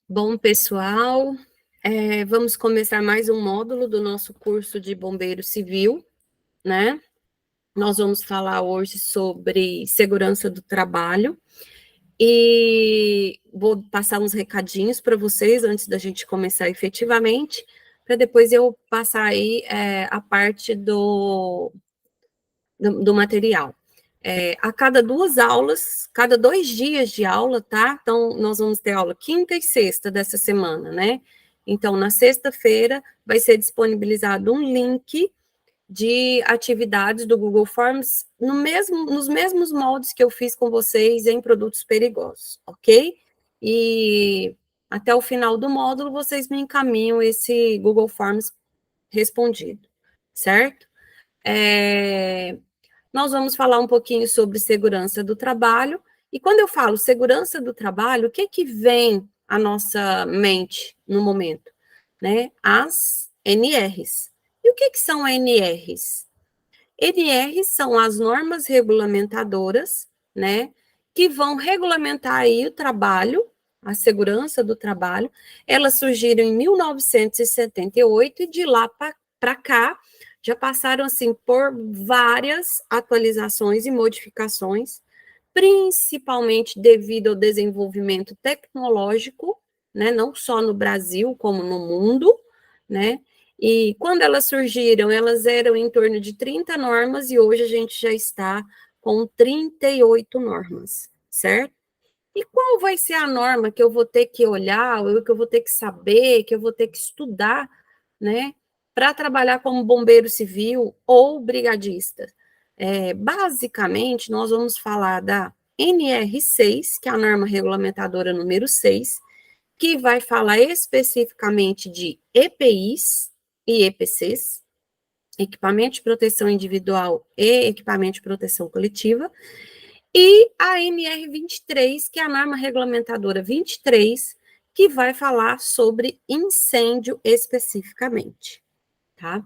Bom, pessoal, vamos começar mais um módulo do nosso curso de Bombeiro Civil, né? Nós vamos falar hoje sobre segurança do trabalho e vou passar uns recadinhos para vocês antes da gente começar efetivamente, para depois eu passar aí a parte do material. A cada 2 aulas, cada 2 dias de aula, tá? Então, nós vamos ter aula quinta e sexta dessa semana, né? Então, na sexta-feira, vai ser disponibilizado um link de atividades do Google Forms nos mesmos moldes que eu fiz com vocês em produtos perigosos, ok? E até o final do módulo, vocês me encaminham esse Google Forms respondido, certo? Nós vamos falar um pouquinho sobre segurança do trabalho. E quando eu falo segurança do trabalho, o que que vem à nossa mente no momento? Né? As NRs. E o que que são NRs? NRs são as normas regulamentadoras, né, que vão regulamentar aí o trabalho, a segurança do trabalho. Elas surgiram em 1978 e de lá para cá já passaram assim por várias atualizações e modificações, principalmente devido ao desenvolvimento tecnológico, né, não só no Brasil como no mundo, né? E quando elas surgiram, elas eram em torno de 30 normas e hoje a gente já está com 38 normas, certo? E qual vai ser a norma que eu vou ter que olhar, ou que eu vou ter que saber, que eu vou ter que estudar, né, para trabalhar como bombeiro civil ou brigadista? Basicamente, nós vamos falar da NR6, que é a norma regulamentadora número 6, que vai falar especificamente de EPIs e EPCs, equipamento de proteção individual e equipamento de proteção coletiva, e a NR23, que é a norma regulamentadora 23, que vai falar sobre incêndio especificamente, tá?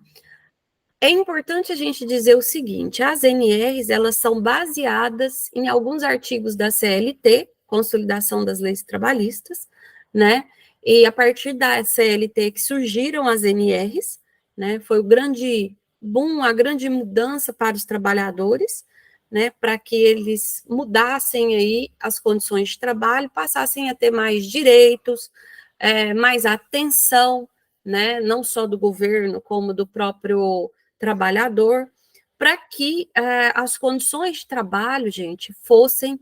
É importante a gente dizer o seguinte, as NRs, elas são baseadas em alguns artigos da CLT, Consolidação das Leis Trabalhistas, né? E a partir da CLT que surgiram as NRs, né? Foi o grande boom, a grande mudança para os trabalhadores, né? Para que eles mudassem aí as condições de trabalho, passassem a ter mais direitos, mais atenção, né? Não só do governo, como do próprio trabalhador, para que as condições de trabalho, gente, fossem,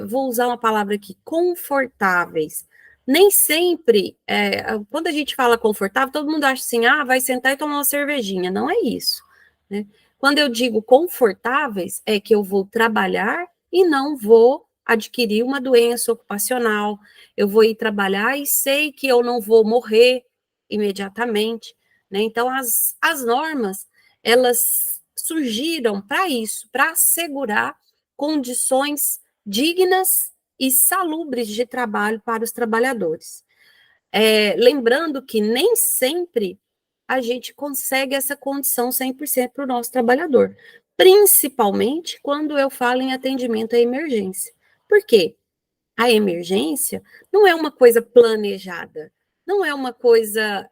vou usar uma palavra aqui, confortáveis. Nem sempre, quando a gente fala confortável, todo mundo acha assim, vai sentar e tomar uma cervejinha. Não é isso, né? Quando eu digo confortáveis, é que eu vou trabalhar e não vou adquirir uma doença ocupacional, eu vou ir trabalhar e sei que eu não vou morrer imediatamente, né? Então, as normas, elas surgiram para isso, para assegurar condições dignas e salubres de trabalho para os trabalhadores. Lembrando que nem sempre a gente consegue essa condição 100% para o nosso trabalhador, principalmente quando eu falo em atendimento à emergência. Por quê? A emergência não é uma coisa planejada, não é uma coisa,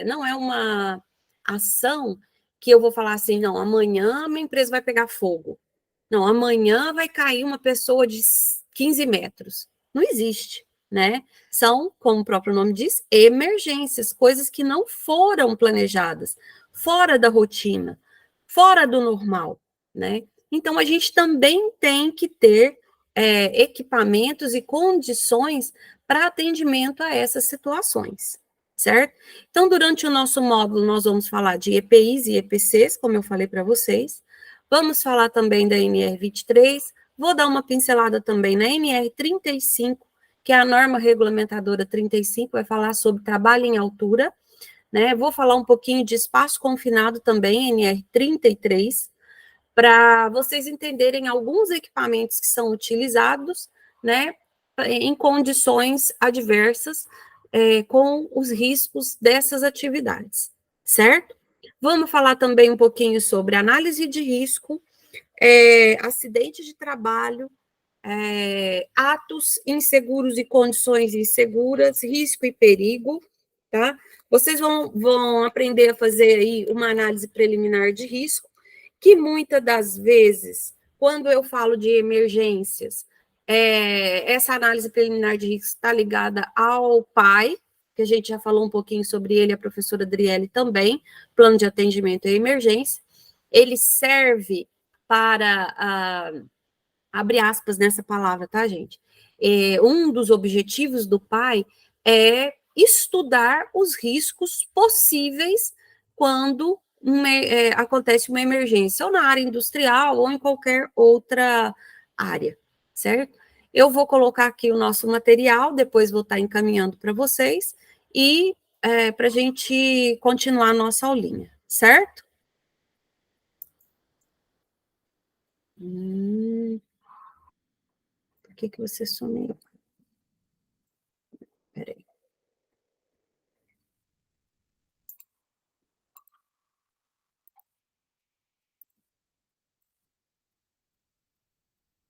não é uma ação que eu vou falar assim, não, amanhã a minha empresa vai pegar fogo. Não, amanhã vai cair uma pessoa de 15 metros. Não existe, né? São, como o próprio nome diz, emergências, coisas que não foram planejadas, fora da rotina, fora do normal, né? Então, a gente também tem que ter equipamentos e condições para atendimento a essas situações, certo? Então, durante o nosso módulo, nós vamos falar de EPIs e EPCs, como eu falei para vocês, vamos falar também da NR23, vou dar uma pincelada também na NR35, que é a norma regulamentadora 35, vai falar sobre trabalho em altura, né? Vou falar um pouquinho de espaço confinado também, NR33, para vocês entenderem alguns equipamentos que são utilizados, né, em condições adversas, com os riscos dessas atividades, certo? Vamos falar também um pouquinho sobre análise de risco, acidente de trabalho, atos inseguros e condições inseguras, risco e perigo, tá? Vocês vão aprender a fazer aí uma análise preliminar de risco, que muitas das vezes, quando eu falo de emergências, essa análise preliminar de risco está ligada ao PAI, que a gente já falou um pouquinho sobre ele, a professora Adriele também, plano de atendimento à emergência. Ele serve para, abre aspas nessa palavra, tá, gente? Um dos objetivos do PAI é estudar os riscos possíveis quando acontece uma emergência, ou na área industrial, ou em qualquer outra área, certo? Eu vou colocar aqui o nosso material, depois vou estar encaminhando para vocês, e para a gente continuar a nossa aulinha, certo? Por que você sumiu? Peraí.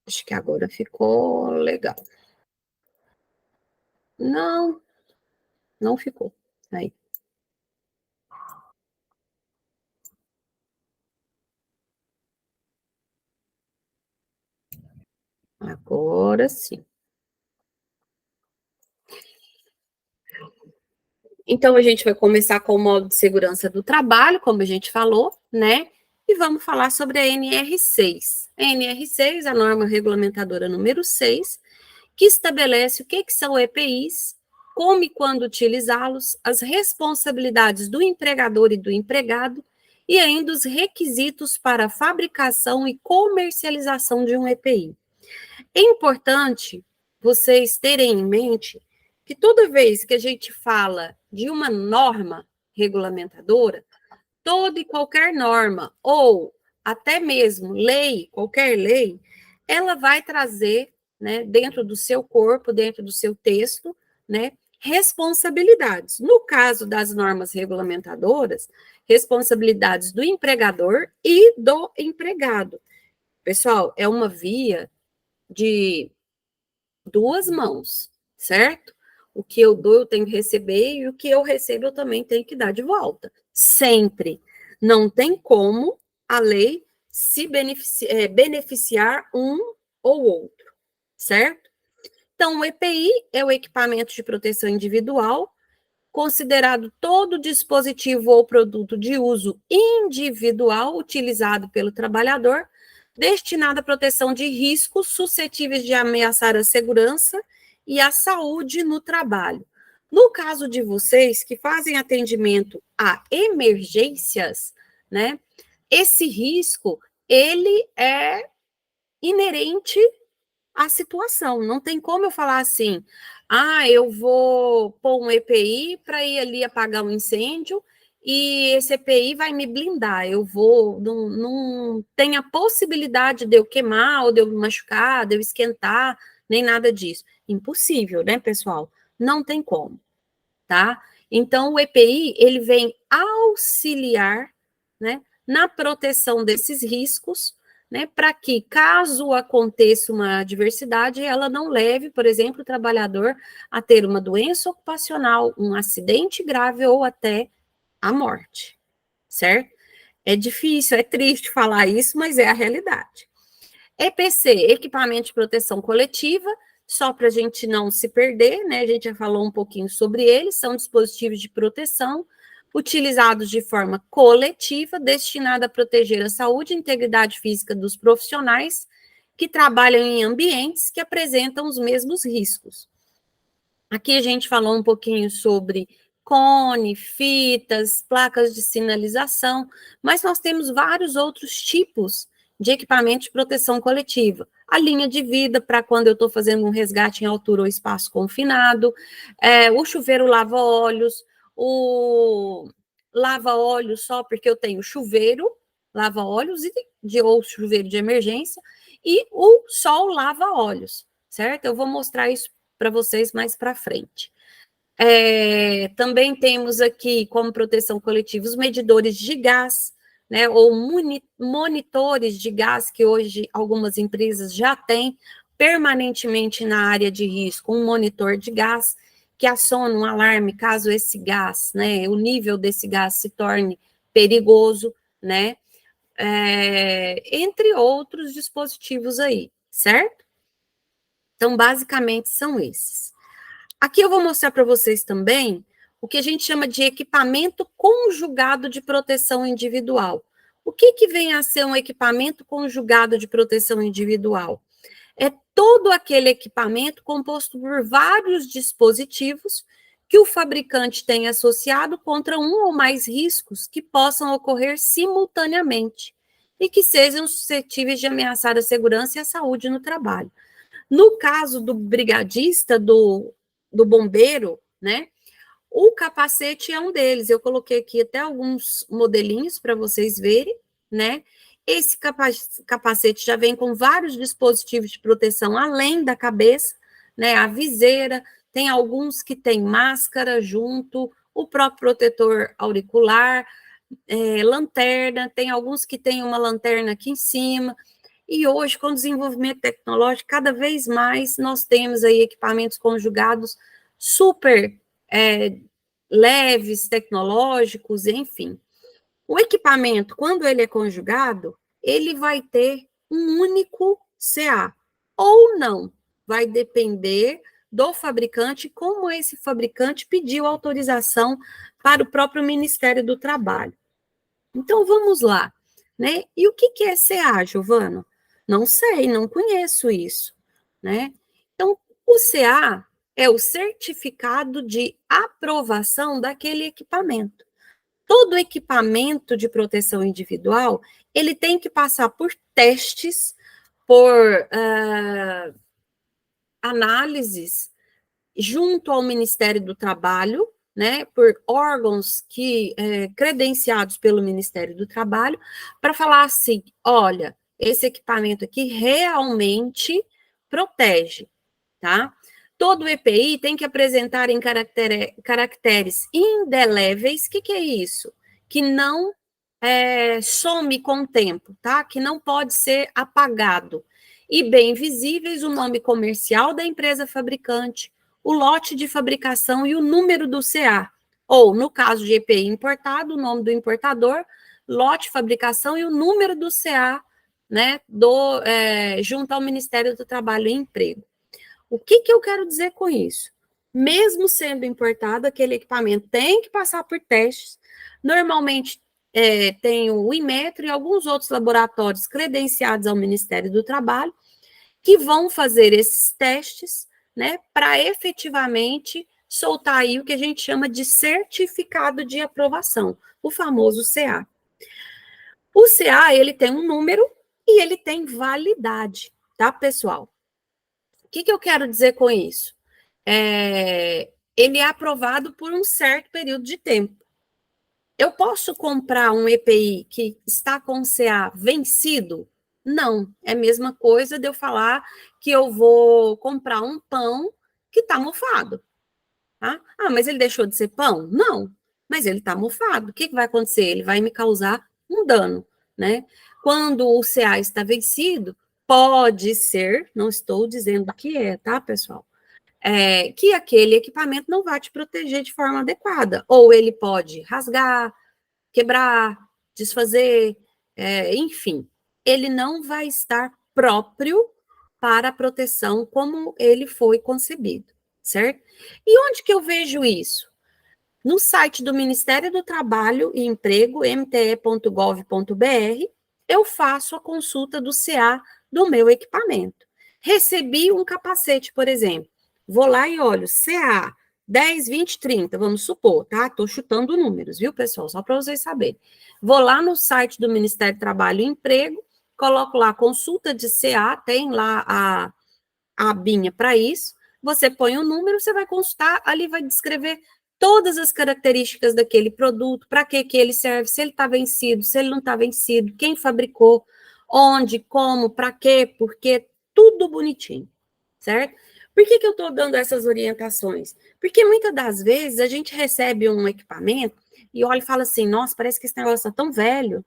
Acho que agora ficou legal. Não, não ficou. Aí. Agora sim. Então, a gente vai começar com o modo de segurança do trabalho, como a gente falou, né? E vamos falar sobre a NR6. A NR6, a norma regulamentadora número 6, que estabelece o que são EPIs, como e quando utilizá-los, as responsabilidades do empregador e do empregado, e ainda os requisitos para a fabricação e comercialização de um EPI. É importante vocês terem em mente que toda vez que a gente fala de uma norma regulamentadora, toda e qualquer norma, ou até mesmo lei, qualquer lei, ela vai trazer, né, dentro do seu corpo, dentro do seu texto, né, responsabilidades. No caso das normas regulamentadoras, responsabilidades do empregador e do empregado. Pessoal, é uma via de duas mãos, certo? O que eu dou, eu tenho que receber, e o que eu recebo, eu também tenho que dar de volta. Sempre. Não tem como a lei se beneficiar um ou outro, certo? Então, o EPI é o equipamento de proteção individual, considerado todo dispositivo ou produto de uso individual utilizado pelo trabalhador, destinado à proteção de riscos suscetíveis de ameaçar a segurança e a saúde no trabalho. No caso de vocês que fazem atendimento a emergências, né, esse risco, ele é inerente a situação. Não tem como eu falar assim, eu vou pôr um EPI para ir ali apagar um incêndio e esse EPI vai me blindar. Eu vou, não tem a possibilidade de eu queimar, ou de eu me machucar, de eu esquentar, nem nada disso. Impossível, né, pessoal? Não tem como, tá? Então, o EPI, ele vem auxiliar, né, na proteção desses riscos, né, para que, caso aconteça uma adversidade, ela não leve, por exemplo, o trabalhador a ter uma doença ocupacional, um acidente grave ou até a morte, certo? É difícil, é triste falar isso, mas é a realidade. EPC, equipamento de proteção coletiva, só para a gente não se perder, né? A gente já falou um pouquinho sobre eles, são dispositivos de proteção utilizados de forma coletiva, destinada a proteger a saúde e integridade física dos profissionais que trabalham em ambientes que apresentam os mesmos riscos. Aqui a gente falou um pouquinho sobre cone, fitas, placas de sinalização, mas nós temos vários outros tipos de equipamento de proteção coletiva. A linha de vida, para quando eu estou fazendo um resgate em altura ou espaço confinado, o chuveiro lava-olhos, o lava-olhos só porque eu tenho chuveiro, lava-olhos ou chuveiro de emergência, e o só o lava-olhos, certo? Eu vou mostrar isso para vocês mais para frente. Também temos aqui, como proteção coletiva, os medidores de gás, né, ou monitores de gás, que hoje algumas empresas já têm, permanentemente na área de risco um monitor de gás, que aciona um alarme caso esse gás, né, o nível desse gás se torne perigoso, né, entre outros dispositivos aí, certo? Então, basicamente, são esses. Aqui eu vou mostrar para vocês também o que a gente chama de equipamento conjugado de proteção individual. O que vem a ser um equipamento conjugado de proteção individual? É todo aquele equipamento composto por vários dispositivos que o fabricante tem associado contra um ou mais riscos que possam ocorrer simultaneamente e que sejam suscetíveis de ameaçar a segurança e a saúde no trabalho. No caso do brigadista, do bombeiro, né? O capacete é um deles. Eu coloquei aqui até alguns modelinhos para vocês verem, né? Esse capacete já vem com vários dispositivos de proteção além da cabeça, né? A viseira, tem alguns que tem máscara junto, o próprio protetor auricular, lanterna, tem alguns que tem uma lanterna aqui em cima. E hoje, com o desenvolvimento tecnológico, cada vez mais nós temos aí equipamentos conjugados super leves, tecnológicos, enfim. O equipamento, quando ele é conjugado, ele vai ter um único CA, ou não. Vai depender do fabricante, como esse fabricante pediu autorização para o próprio Ministério do Trabalho. Então, vamos lá, né? E o que é CA, Giovana? Não sei, não conheço isso, né? Então, o CA é o certificado de aprovação daquele equipamento. Todo equipamento de proteção individual, ele tem que passar por testes, por análises junto ao Ministério do Trabalho, né, por órgãos credenciados pelo Ministério do Trabalho, para falar assim, olha, esse equipamento aqui realmente protege, tá? Todo EPI tem que apresentar em caracteres indeléveis. O que é isso? Que não some com o tempo, tá? Que não pode ser apagado. E bem visíveis o nome comercial da empresa fabricante, o lote de fabricação e o número do CA. Ou, no caso de EPI importado, o nome do importador, lote, fabricação e o número do CA, né, junto ao Ministério do Trabalho e Emprego. O que eu quero dizer com isso? Mesmo sendo importado, aquele equipamento tem que passar por testes. Normalmente, tem o Inmetro e alguns outros laboratórios credenciados ao Ministério do Trabalho que vão fazer esses testes, né, para efetivamente soltar aí o que a gente chama de certificado de aprovação, o famoso CA. O CA, ele tem um número e ele tem validade, tá, pessoal? O que eu quero dizer com isso? Ele é aprovado por um certo período de tempo. Eu posso comprar um EPI que está com CA vencido? Não, é a mesma coisa de eu falar que eu vou comprar um pão que está mofado. Tá? Ah, mas ele deixou de ser pão? Não, mas ele está mofado. O que vai acontecer? Ele vai me causar um dano, né? Quando o CA está vencido, pode ser, não estou dizendo que tá, pessoal? Que aquele equipamento não vai te proteger de forma adequada. Ou ele pode rasgar, quebrar, desfazer, enfim. Ele não vai estar próprio para a proteção como ele foi concebido, certo? E onde que eu vejo isso? No site do Ministério do Trabalho e Emprego, mte.gov.br, eu faço a consulta do CA do meu equipamento. Recebi um capacete, por exemplo. Vou lá e olho, CA 10, 20, 30, vamos supor, tá? Estou chutando números, viu, pessoal? Só para vocês saberem. Vou lá no site do Ministério do Trabalho e Emprego, coloco lá consulta de CA, tem lá a abinha para isso. Você põe o número, você vai consultar, ali vai descrever todas as características daquele produto, para que ele serve, se ele está vencido, se ele não está vencido, quem fabricou, onde, como, para quê, por quê, tudo bonitinho, certo? Por que eu estou dando essas orientações? Porque muitas das vezes a gente recebe um equipamento e olha e fala assim, nossa, parece que esse negócio está tão velho,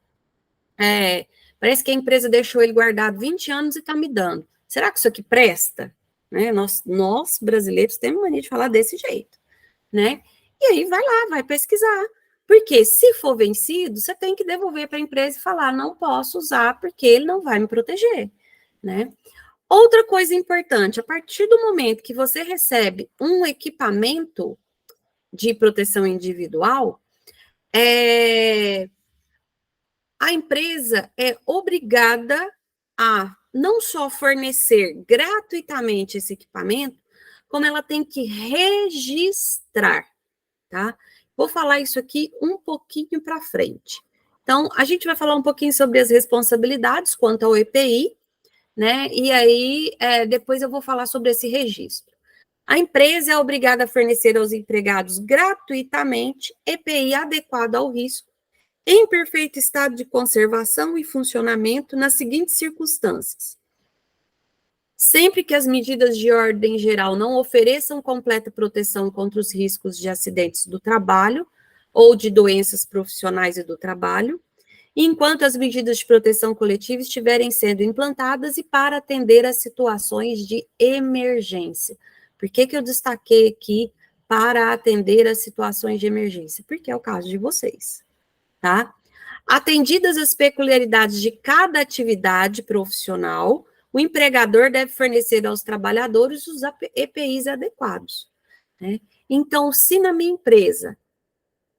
parece que a empresa deixou ele guardado 20 anos e está me dando. será que isso aqui presta? Né? Nós, brasileiros, temos mania de falar desse jeito, né? E aí vai lá, vai pesquisar. Porque se for vencido, você tem que devolver para a empresa e falar, não posso usar porque ele não vai me proteger, né? Outra coisa importante, a partir do momento que você recebe um equipamento de proteção individual, a empresa é obrigada a não só fornecer gratuitamente esse equipamento, como ela tem que registrar, tá? Vou falar isso aqui um pouquinho para frente. Então, a gente vai falar um pouquinho sobre as responsabilidades quanto ao EPI, né? E aí, depois eu vou falar sobre esse registro. A empresa é obrigada a fornecer aos empregados gratuitamente EPI adequado ao risco, em perfeito estado de conservação e funcionamento nas seguintes circunstâncias. Sempre que as medidas de ordem geral não ofereçam completa proteção contra os riscos de acidentes do trabalho ou de doenças profissionais e do trabalho, enquanto as medidas de proteção coletiva estiverem sendo implantadas e para atender às situações de emergência. Por que eu destaquei aqui para atender às situações de emergência? Porque é o caso de vocês, tá? Atendidas as peculiaridades de cada atividade profissional, o empregador deve fornecer aos trabalhadores os EPIs adequados, né? Então, se na minha empresa,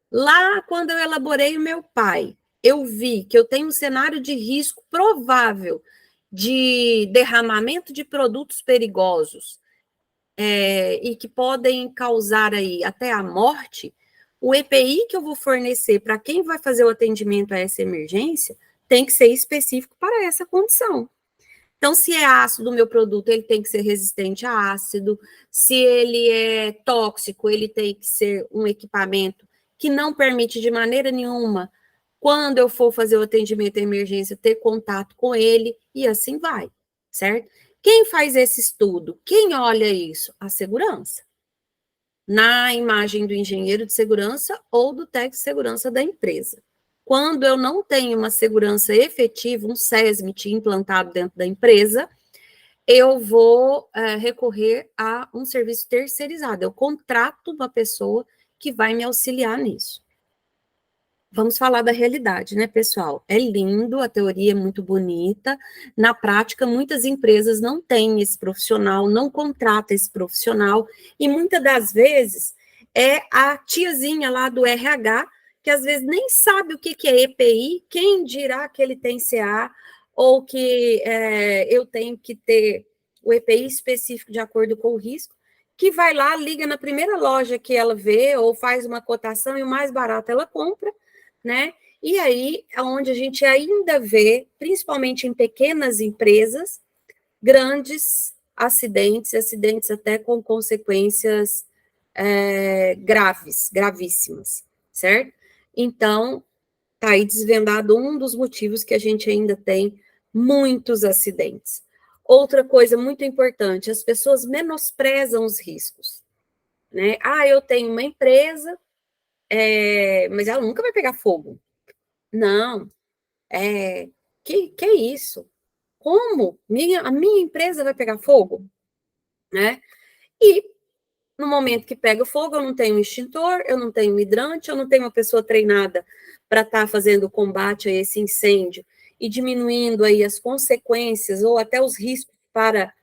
lá quando eu elaborei o meu PAI, eu vi que eu tenho um cenário de risco provável de derramamento de produtos perigosos e que podem causar aí até a morte, o EPI que eu vou fornecer para quem vai fazer o atendimento a essa emergência tem que ser específico para essa condição. Então, se é ácido o meu produto, ele tem que ser resistente a ácido. Se ele é tóxico, ele tem que ser um equipamento que não permite de maneira nenhuma, quando eu for fazer o atendimento à emergência, ter contato com ele, e assim vai, certo? Quem faz esse estudo? Quem olha isso? A segurança. Na imagem do engenheiro de segurança ou do técnico de segurança da empresa. Quando eu não tenho uma segurança efetiva, um SESMIT implantado dentro da empresa, eu vou recorrer a um serviço terceirizado. Eu contrato uma pessoa que vai me auxiliar nisso. Vamos falar da realidade, né, pessoal? É lindo, a teoria é muito bonita. Na prática, muitas empresas não têm esse profissional, não contratam esse profissional, e muitas das vezes é a tiazinha lá do RH, que às vezes nem sabe o que é EPI, quem dirá que ele tem CA, ou que eu tenho que ter o EPI específico de acordo com o risco, que vai lá, liga na primeira loja que ela vê, ou faz uma cotação e o mais barato ela compra, né? E aí é onde a gente ainda vê, principalmente em pequenas empresas, grandes acidentes até com consequências gravíssimas, certo? Então, tá aí desvendado um dos motivos que a gente ainda tem muitos acidentes. Outra coisa muito importante, as pessoas menosprezam os riscos, né? Ah, eu tenho uma empresa, mas ela nunca vai pegar fogo. Não, que é isso? Como? A minha empresa vai pegar fogo? Né? E no momento que pega fogo, eu não tenho um extintor, eu não tenho um hidrante, eu não tenho uma pessoa treinada para estar fazendo o combate a esse incêndio e diminuindo aí as consequências ou até os riscos para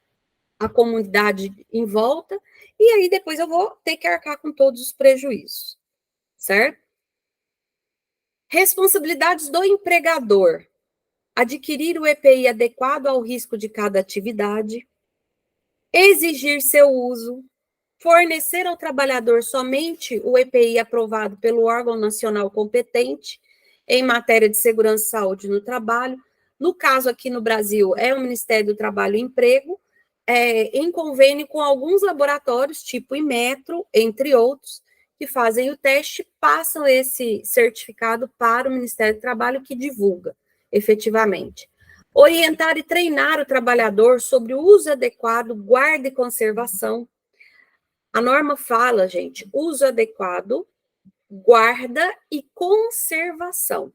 a comunidade em volta, e aí depois eu vou ter que arcar com todos os prejuízos, certo? Responsabilidades do empregador. Adquirir o EPI adequado ao risco de cada atividade, exigir seu uso, fornecer ao trabalhador somente o EPI aprovado pelo órgão nacional competente em matéria de segurança e saúde no trabalho. No caso aqui no Brasil, é o Ministério do Trabalho e Emprego, em convênio com alguns laboratórios, tipo Inmetro, entre outros, que fazem o teste, passam esse certificado para o Ministério do Trabalho, que divulga efetivamente. Orientar e treinar o trabalhador sobre o uso adequado, guarda e conservação. A norma fala, gente, uso adequado, guarda e conservação.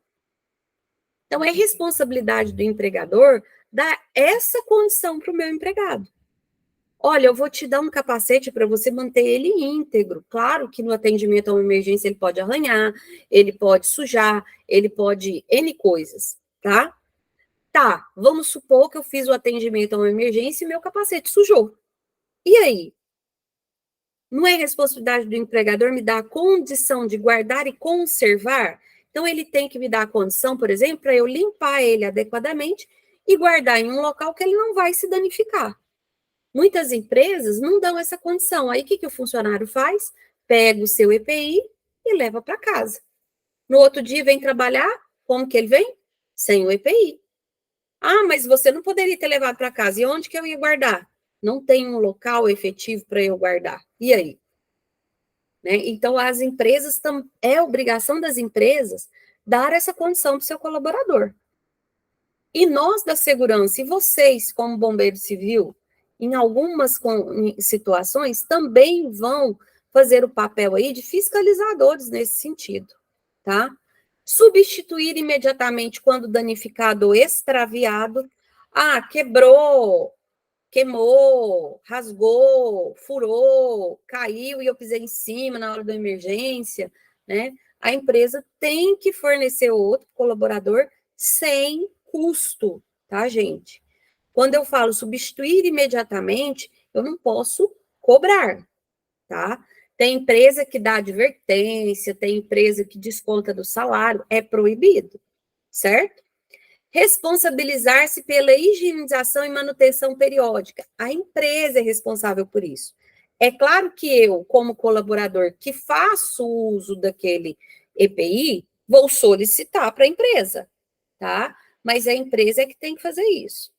Então, é responsabilidade do empregador dar essa condição para o meu empregado. Olha, eu vou te dar um capacete para você manter ele íntegro. Claro que no atendimento a uma emergência ele pode arranhar, ele pode sujar, ele pode N coisas, tá? Tá, vamos supor que eu fiz o atendimento a uma emergência e meu capacete sujou. E aí? Não é responsabilidade do empregador me dar a condição de guardar e conservar? Então, ele tem que me dar a condição, por exemplo, para eu limpar ele adequadamente e guardar em um local que ele não vai se danificar. Muitas empresas não dão essa condição. Aí, o que o funcionário faz? Pega o seu EPI e leva para casa. No outro dia, vem trabalhar, como que ele vem? Sem o EPI. Ah, mas você não poderia ter levado para casa. E onde que eu ia guardar? Não tem um local efetivo para eu guardar. E aí? Né? Então, as empresas, é obrigação das empresas dar essa condição para o seu colaborador. E nós da segurança, e vocês, como bombeiro civil, em algumas situações, também vão fazer o papel aí de fiscalizadores nesse sentido, tá? Substituir imediatamente quando danificado ou extraviado. Ah, quebrou, queimou, rasgou, furou, caiu e eu pisei em cima na hora da emergência, né? A empresa tem que fornecer outro colaborador sem custo, tá, gente? Quando eu falo substituir imediatamente, eu não posso cobrar, tá? Tem empresa que dá advertência, tem empresa que desconta do salário, é proibido, certo? Responsabilizar-se pela higienização e manutenção periódica. A empresa é responsável por isso. É claro que eu, como colaborador que faço uso daquele EPI, vou solicitar para a empresa, tá? Mas a empresa é que tem que fazer isso.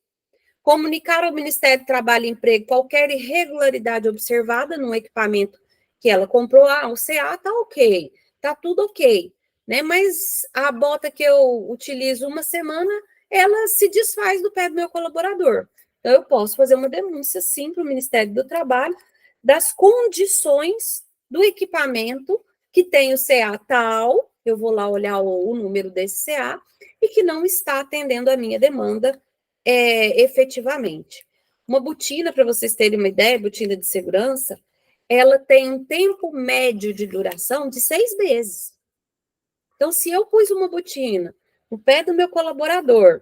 Comunicar ao Ministério do Trabalho e Emprego qualquer irregularidade observada no equipamento que ela comprou. Ah, o CA tá ok, tá tudo ok, né? Mas a bota que eu utilizo uma semana, ela se desfaz do pé do meu colaborador. Então, eu posso fazer uma denúncia, sim, para o Ministério do Trabalho das condições do equipamento que tem o CA tal, eu vou lá olhar o número desse CA, e que não está atendendo a minha demanda efetivamente. Uma botina, para vocês terem uma ideia, botina de segurança, ela tem um tempo médio de duração de 6 meses. Então, se eu pus uma botina no pé do meu colaborador,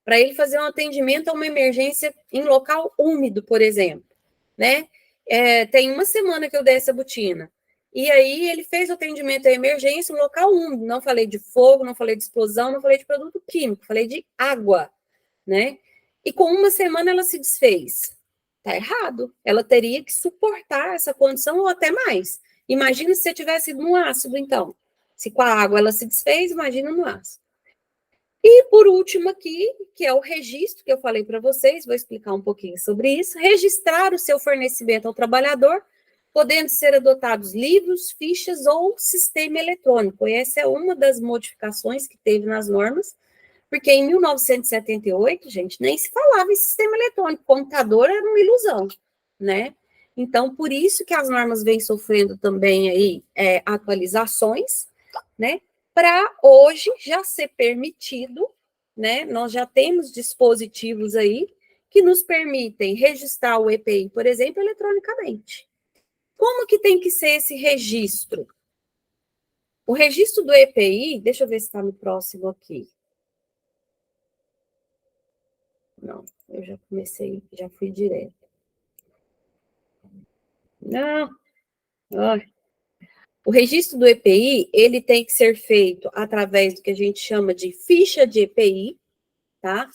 para ele fazer um atendimento a uma emergência em local úmido, por exemplo, né? Tem uma semana que eu dei essa botina. E aí ele fez o atendimento à emergência em local úmido. Não falei de fogo, não falei de explosão, não falei de produto químico, falei de água, né? E com uma semana ela se desfez. Tá errado. Ela teria que suportar essa condição ou até mais. Imagina se você tivesse no ácido, então. Se com a água ela se desfez, imagina no ácido. E por último aqui, que é o registro que eu falei para vocês, vou explicar um pouquinho sobre isso. Registrar o seu fornecimento ao trabalhador, podendo ser adotados livros, fichas ou sistema eletrônico. E essa é uma das modificações que teve nas normas, porque em 1978, gente, nem se falava em sistema eletrônico, computador era uma ilusão, né? Então, por isso que as normas vêm sofrendo também aí atualizações, né? Para hoje já ser permitido, né? Nós já temos dispositivos aí que nos permitem registrar o EPI, por exemplo, eletronicamente. Como que tem que ser esse registro? O registro do EPI, deixa eu ver se está no próximo aqui. Não, eu já comecei, já fui direto. Não, ai. O registro do EPI, ele tem que ser feito através do que a gente chama de ficha de EPI, tá?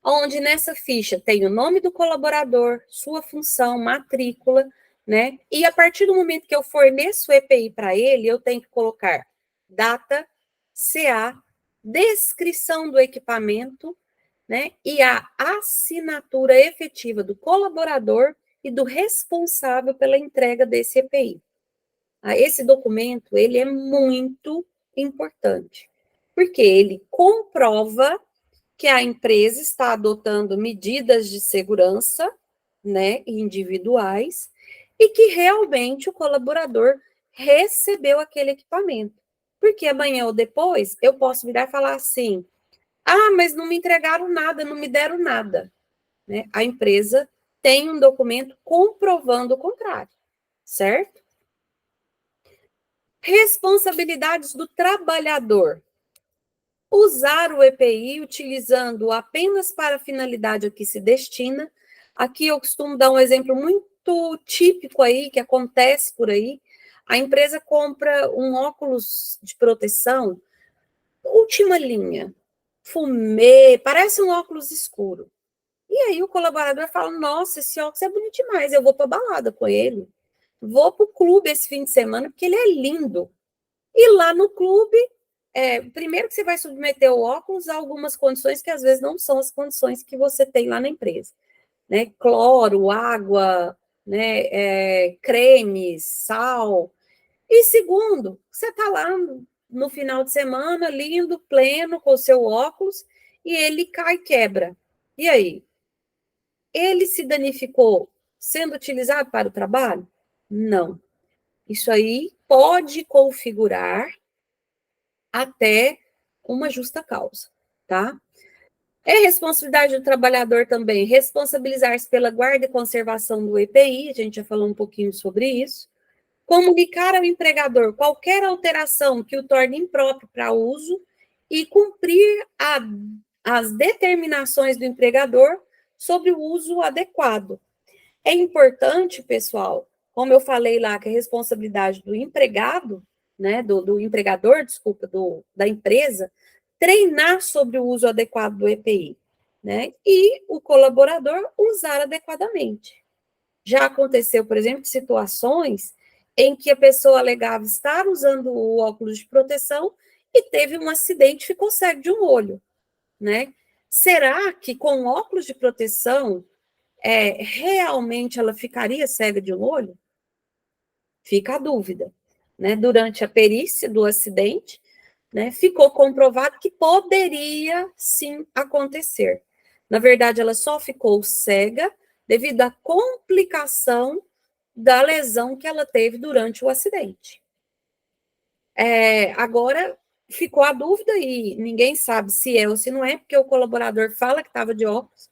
Onde nessa ficha tem o nome do colaborador, sua função, matrícula, né? E a partir do momento que eu forneço o EPI para ele, eu tenho que colocar data, CA, descrição do equipamento, né? E a assinatura efetiva do colaborador e do responsável pela entrega desse EPI. Esse documento, ele é muito importante, porque ele comprova que a empresa está adotando medidas de segurança, né, individuais, e que realmente o colaborador recebeu aquele equipamento. Porque amanhã ou depois eu posso virar e falar assim: Ah, mas não me entregaram nada, não me deram nada, né? A empresa tem um documento comprovando o contrário, certo? Responsabilidades do trabalhador. Usar o EPI utilizando apenas para a finalidade a que se destina. Aqui eu costumo dar um exemplo muito típico aí, que acontece por aí. A empresa compra um óculos de proteção, última linha, fumê, parece um óculos escuro. E aí o colaborador fala, nossa, esse óculos é bonito demais, eu vou para balada com ele. Vou para o clube esse fim de semana, porque ele é lindo. E lá no clube, primeiro que você vai submeter o óculos a algumas condições que às vezes não são as condições que você tem lá na empresa, né? Cloro, água, né? Cremes, sal. E segundo, você está lá no final de semana, lindo, pleno, com o seu óculos, e ele cai e quebra. E aí? Ele se danificou sendo utilizado para o trabalho? Não. Isso aí pode configurar até uma justa causa, tá? É responsabilidade do trabalhador também responsabilizar-se pela guarda e conservação do EPI, a gente já falou um pouquinho sobre isso. Comunicar ao empregador qualquer alteração que o torne impróprio para uso e cumprir as determinações do empregador sobre o uso adequado. É importante, pessoal, como eu falei lá, que a responsabilidade do empregado, né, do empregador, desculpa, da empresa, treinar sobre o uso adequado do EPI, né, e o colaborador usar adequadamente. Já aconteceu, por exemplo, situações em que a pessoa alegava estar usando o óculos de proteção e teve um acidente e ficou cego de um olho, né? Será que com óculos de proteção realmente ela ficaria cega de um olho? Fica a dúvida, né? Durante a perícia do acidente, né, ficou comprovado que poderia sim acontecer. Na verdade, ela só ficou cega devido à complicação da lesão que ela teve durante o acidente. Agora ficou a dúvida e ninguém sabe se é ou se não é, porque o colaborador fala que estava de óculos,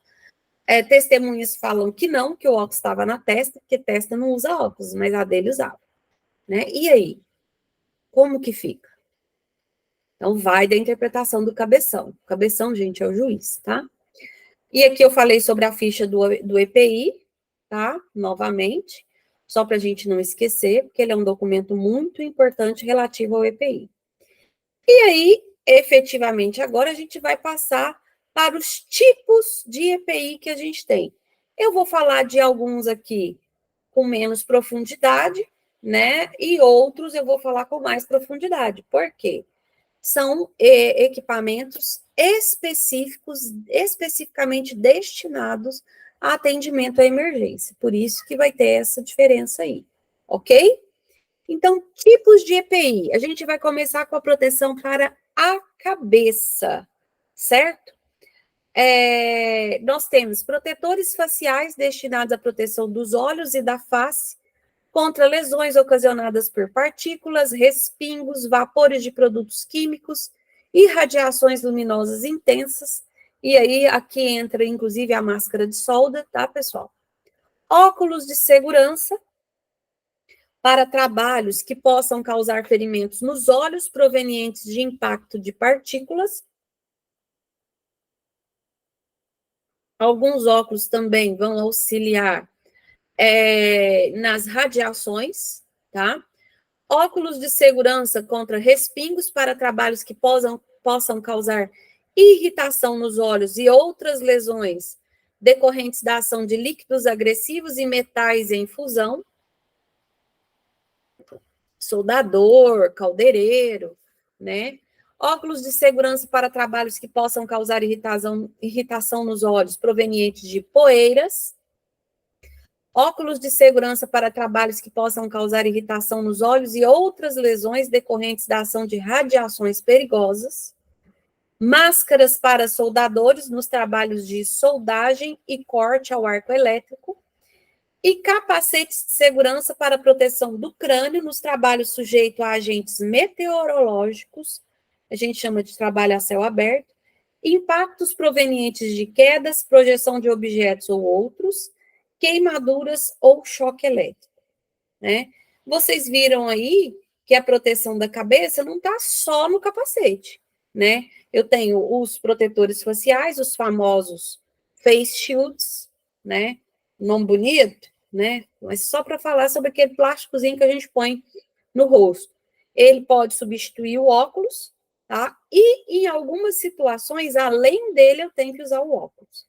testemunhas falam que não, que o óculos estava na testa, porque testa não usa óculos, mas a dele usava. Né? E aí? Como que fica? Então, vai da interpretação do cabeção. O cabeção, gente, é o juiz, tá? E aqui eu falei sobre a ficha do EPI, tá? Novamente, só para a gente não esquecer, porque ele é um documento muito importante relativo ao EPI. E aí, efetivamente, agora a gente vai passar para os tipos de EPI que a gente tem. Eu vou falar de alguns aqui com menos profundidade, né? E outros eu vou falar com mais profundidade. Por quê? São equipamentos específicos, especificamente destinados a atendimento à emergência. Por isso que vai ter essa diferença aí, ok? Então, tipos de EPI. A gente vai começar com a proteção para a cabeça, certo? Nós temos protetores faciais destinados à proteção dos olhos e da face contra lesões ocasionadas por partículas, respingos, vapores de produtos químicos e radiações luminosas intensas. E aí, aqui entra, inclusive, a máscara de solda, tá, pessoal? Óculos de segurança para trabalhos que possam causar ferimentos nos olhos provenientes de impacto de partículas. Alguns óculos também vão auxiliar nas radiações, tá? Óculos de segurança contra respingos para trabalhos que possam causar irritação nos olhos e outras lesões decorrentes da ação de líquidos agressivos e metais em fusão. Soldador, caldeireiro, né? Óculos de segurança para trabalhos que possam causar irritação nos olhos provenientes de poeiras. Óculos de segurança para trabalhos que possam causar irritação nos olhos e outras lesões decorrentes da ação de radiações perigosas. Máscaras para soldadores nos trabalhos de soldagem e corte ao arco elétrico. E capacetes de segurança para proteção do crânio nos trabalhos sujeitos a agentes meteorológicos, a gente chama de trabalho a céu aberto, impactos provenientes de quedas, projeção de objetos ou outros, queimaduras ou choque elétrico, né? Vocês viram aí que a proteção da cabeça não está só no capacete, né? Eu tenho os protetores faciais, os famosos face shields, né? Nome bonito, né? Mas só para falar sobre aquele plásticozinho que a gente põe no rosto. Ele pode substituir o óculos, tá? E em algumas situações, além dele, eu tenho que usar o óculos.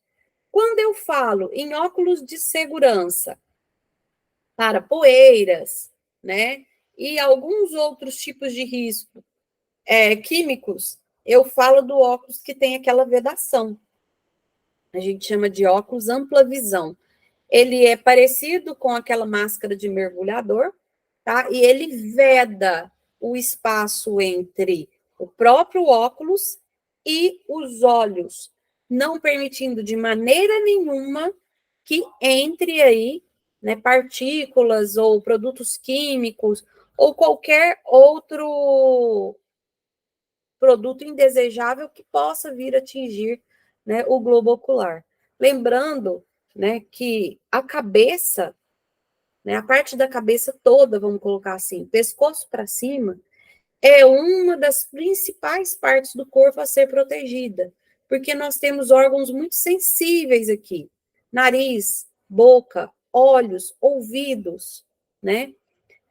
Quando eu falo em óculos de segurança para poeiras, né? E alguns outros tipos de risco químicos, eu falo do óculos que tem aquela vedação. A gente chama de óculos ampla visão. Ele é parecido com aquela máscara de mergulhador, tá? E ele veda o espaço entre o próprio óculos e os olhos, não permitindo de maneira nenhuma que entre aí, né, partículas ou produtos químicos ou qualquer outro produto indesejável que possa vir atingir, né, o globo ocular. Lembrando, né, que a cabeça, né, a parte da cabeça toda, vamos colocar assim, pescoço para cima, é uma das principais partes do corpo a ser protegida, porque nós temos órgãos muito sensíveis aqui, nariz, boca, olhos, ouvidos, né?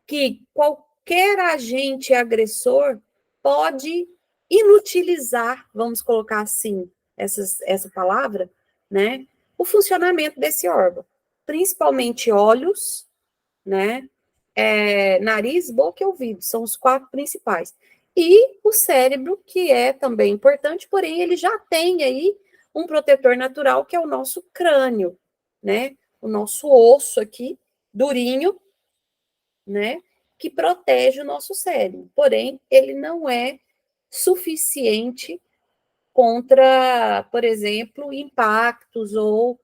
Que qualquer agente agressor pode inutilizar, vamos colocar assim, essa palavra, né? O funcionamento desse órgão, principalmente olhos, né? Nariz, boca e ouvido, são os 4 principais. E o cérebro, que é também importante, porém ele já tem aí um protetor natural, que é o nosso crânio, né? O nosso osso aqui, durinho, né? Que protege o nosso cérebro. Porém, ele não é suficiente contra, por exemplo, impactos ou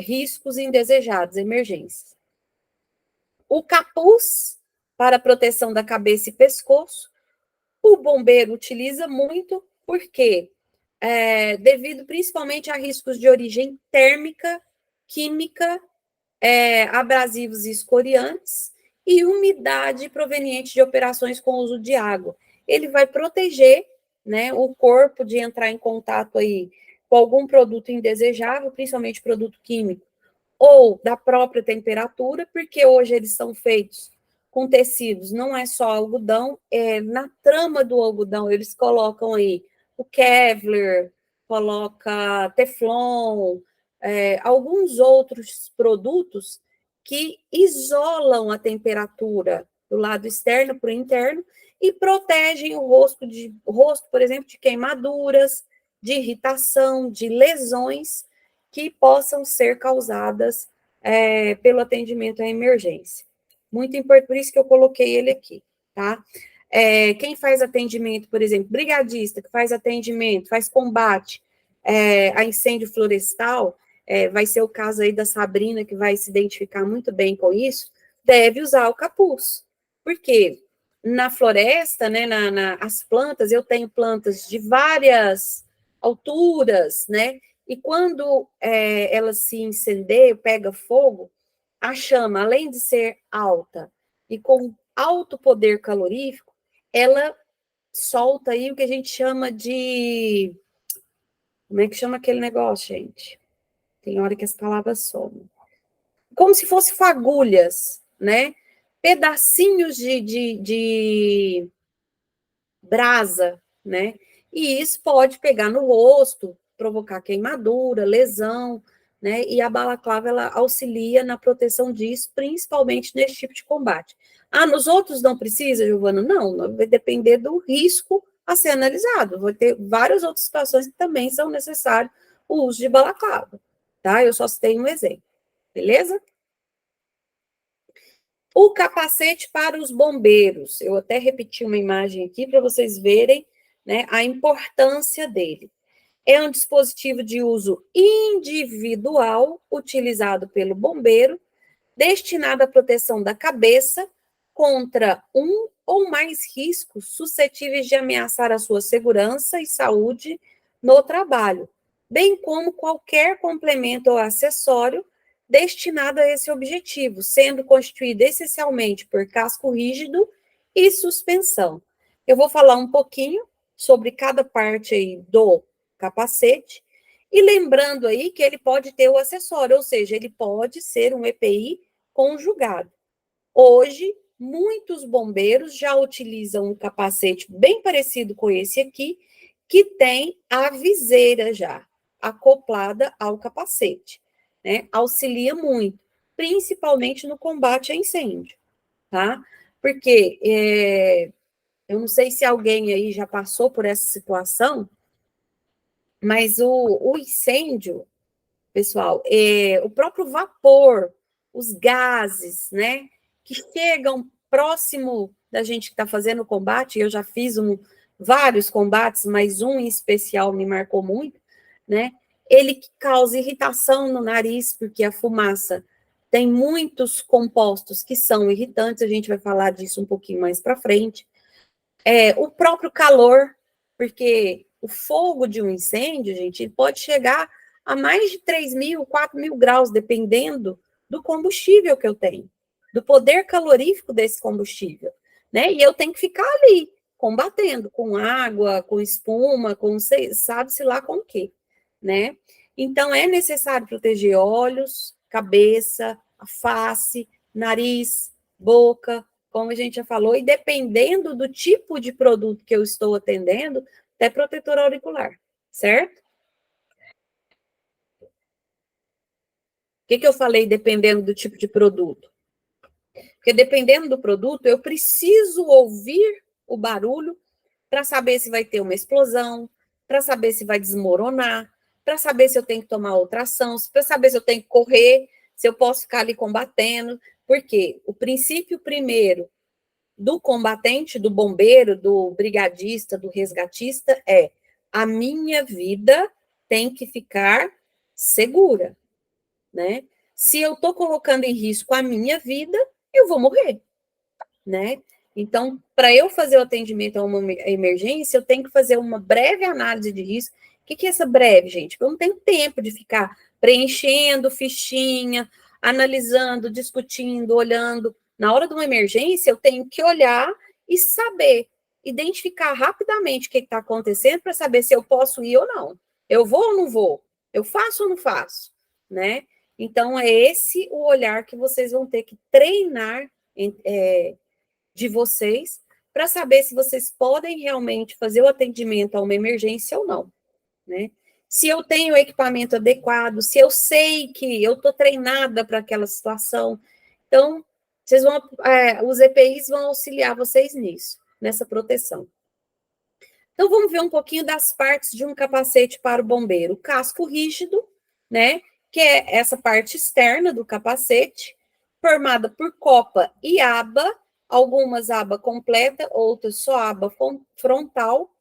riscos indesejados, emergências. O capuz para proteção da cabeça e pescoço, o bombeiro utiliza muito porque, devido principalmente a riscos de origem térmica, química, abrasivos e escoriantes, e umidade proveniente de operações com uso de água. Ele vai proteger, né, o corpo de entrar em contato aí com algum produto indesejável, principalmente produto químico, ou da própria temperatura, porque hoje eles são feitos com tecidos, não é só algodão, na trama do algodão eles colocam aí o Kevlar, coloca Teflon, alguns outros produtos que isolam a temperatura do lado externo para o interno e protegem o rosto, por exemplo, de queimaduras, de irritação, de lesões que possam ser causadas pelo atendimento à emergência. Muito importante, por isso que eu coloquei ele aqui, tá? Quem faz atendimento, por exemplo, brigadista, que faz atendimento, faz combate a incêndio florestal, vai ser o caso aí da Sabrina, que vai se identificar muito bem com isso, deve usar o capuz. Por quê? Na floresta, né, as plantas, eu tenho plantas de várias alturas, né, e quando ela se incendeia, pega fogo, a chama, além de ser alta e com alto poder calorífico, ela solta aí o que a gente chama de... Como é que chama aquele negócio, gente? Tem hora que as palavras somem. Como se fossem fagulhas, né? Pedacinhos de brasa, né? E isso pode pegar no rosto, provocar queimadura, lesão, né? E a balaclava, ela auxilia na proteção disso, principalmente nesse tipo de combate. Ah, nos outros não precisa, Giovana? Não, vai depender do risco a ser analisado. Vai ter várias outras situações que também são necessários o uso de balaclava, tá? Eu só citei um exemplo, beleza? O capacete para os bombeiros. Eu até repeti uma imagem aqui para vocês verem, né, a importância dele. É um dispositivo de uso individual utilizado pelo bombeiro, destinado à proteção da cabeça contra um ou mais riscos suscetíveis de ameaçar a sua segurança e saúde no trabalho, bem como qualquer complemento ou acessório destinado a esse objetivo, sendo constituído essencialmente por casco rígido e suspensão. Eu vou falar um pouquinho sobre cada parte aí do capacete, e lembrando aí que ele pode ter o acessório, ou seja, ele pode ser um EPI conjugado. Hoje, muitos bombeiros já utilizam um capacete bem parecido com esse aqui, que tem a viseira já acoplada ao capacete, né? Auxilia muito, principalmente no combate a incêndio, tá? Porque eu não sei se alguém aí já passou por essa situação, mas o incêndio, pessoal, o próprio vapor, os gases, né, que chegam próximo da gente que está fazendo o combate, eu já fiz vários combates, mas um em especial me marcou muito, né, ele causa irritação no nariz, porque a fumaça tem muitos compostos que são irritantes, a gente vai falar disso um pouquinho mais para frente. O próprio calor, porque o fogo de um incêndio, gente, pode chegar a mais de 3.000, 4.000 graus, dependendo do combustível que eu tenho, do poder calorífico desse combustível, né? E eu tenho que ficar ali, combatendo, com água, com espuma, com sabe-se lá com o quê, né? Então, é necessário proteger olhos, cabeça, a face, nariz, boca, como a gente já falou, e dependendo do tipo de produto que eu estou atendendo, até protetor auricular, certo? O que eu falei dependendo do tipo de produto? Porque dependendo do produto, eu preciso ouvir o barulho para saber se vai ter uma explosão, para saber se vai desmoronar, para saber se eu tenho que tomar outra ação, para saber se eu tenho que correr, se eu posso ficar ali combatendo. Porque o princípio primeiro do combatente, do bombeiro, do brigadista, do resgatista é: a minha vida tem que ficar segura, né? Se eu estou colocando em risco a minha vida, eu vou morrer, né? Então, para eu fazer o atendimento a uma emergência, eu tenho que fazer uma breve análise de risco. O que é essa breve, gente? Eu não tenho tempo de ficar preenchendo fichinha, analisando, discutindo, olhando. Na hora de uma emergência, eu tenho que olhar e saber, identificar rapidamente o que está acontecendo para saber se eu posso ir ou não. Eu vou ou não vou? Eu faço ou não faço? Né? Então, é esse o olhar que vocês vão ter que treinar de vocês para saber se vocês podem realmente fazer o atendimento a uma emergência ou não, né? Se eu tenho o equipamento adequado, se eu sei que eu estou treinada para aquela situação. Então, os EPIs vão auxiliar vocês nisso, nessa proteção. Então, vamos ver um pouquinho das partes de um capacete para o bombeiro. O casco rígido, né? Que é essa parte externa do capacete, formada por copa e aba, algumas aba completa, outras só aba frontal,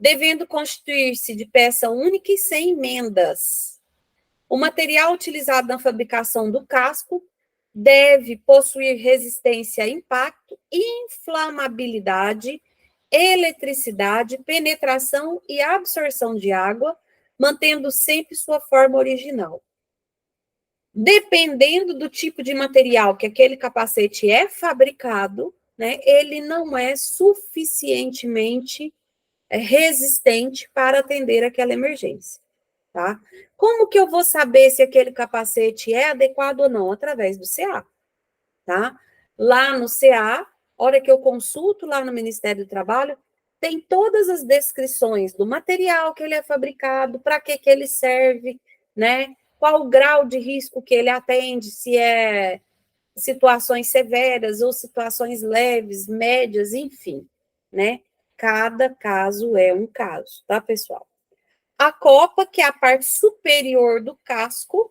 devendo constituir-se de peça única e sem emendas. O material utilizado na fabricação do casco deve possuir resistência a impacto, inflamabilidade, eletricidade, penetração e absorção de água, mantendo sempre sua forma original. Dependendo do tipo de material que aquele capacete é fabricado, né, ele não é suficientemente resistente para atender aquela emergência, tá? Como que eu vou saber se aquele capacete é adequado ou não? Através do CA, tá? Lá no CA, hora que eu consulto lá no Ministério do Trabalho, tem todas as descrições do material que ele é fabricado, para que ele serve, né? Qual o grau de risco que ele atende, se é situações severas ou situações leves, médias, enfim, né? Cada caso é um caso, tá, pessoal? A copa, que é a parte superior do casco,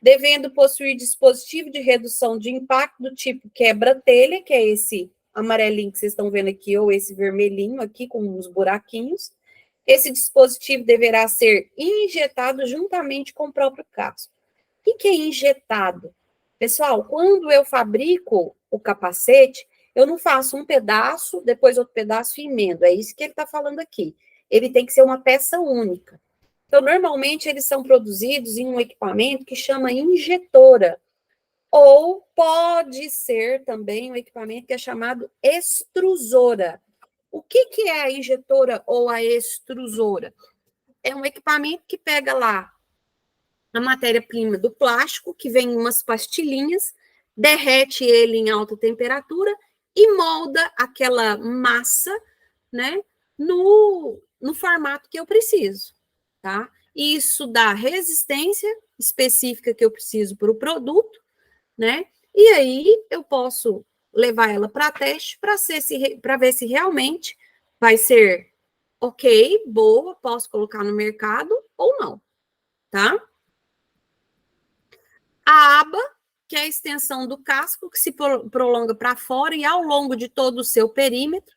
devendo possuir dispositivo de redução de impacto do tipo quebra-telha, que é esse amarelinho que vocês estão vendo aqui, ou esse vermelhinho aqui com uns buraquinhos. Esse dispositivo deverá ser injetado juntamente com o próprio casco. O que é injetado? Pessoal, quando eu fabrico o capacete, eu não faço um pedaço, depois outro pedaço e emendo. É isso que ele está falando aqui. Ele tem que ser uma peça única. Então, normalmente, eles são produzidos em um equipamento que chama injetora, ou pode ser também um equipamento que é chamado extrusora. O que é a injetora ou a extrusora? É um equipamento que pega lá a matéria-prima do plástico, que vem em umas pastilhinhas, derrete ele em alta temperatura e molda aquela massa, né, no formato que eu preciso, tá? Isso dá resistência específica que eu preciso para o produto, né? E aí eu posso levar ela para teste para ver se realmente vai ser ok, boa, posso colocar no mercado ou não, tá? A aba, que é a extensão do casco, que se prolonga para fora e ao longo de todo o seu perímetro,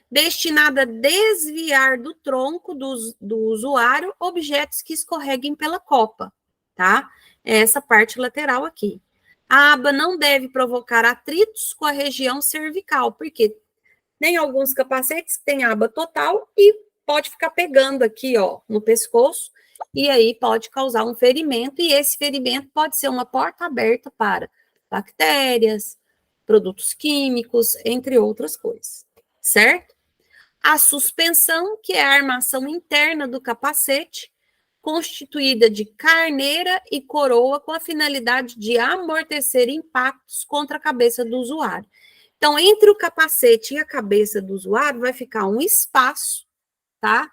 destinada a desviar do tronco do usuário objetos que escorreguem pela copa, tá? É essa parte lateral aqui. A aba não deve provocar atritos com a região cervical, porque tem alguns capacetes que tem aba total e pode ficar pegando aqui, ó, no pescoço, e aí pode causar um ferimento, e esse ferimento pode ser uma porta aberta para bactérias, produtos químicos, entre outras coisas, certo? A suspensão, que é a armação interna do capacete, constituída de carneira e coroa com a finalidade de amortecer impactos contra a cabeça do usuário. Então, entre o capacete e a cabeça do usuário vai ficar um espaço, tá?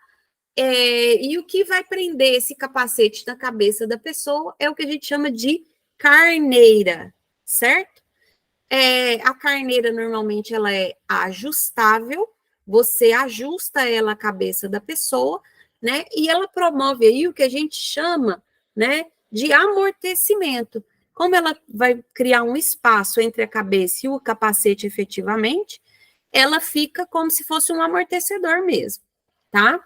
E o que vai prender esse capacete na cabeça da pessoa é o que a gente chama de carneira, certo? A carneira, normalmente, ela é ajustável, você ajusta ela à cabeça da pessoa, né? E ela promove aí o que a gente chama, né, de amortecimento. Como ela vai criar um espaço entre a cabeça e o capacete efetivamente, ela fica como se fosse um amortecedor mesmo, tá?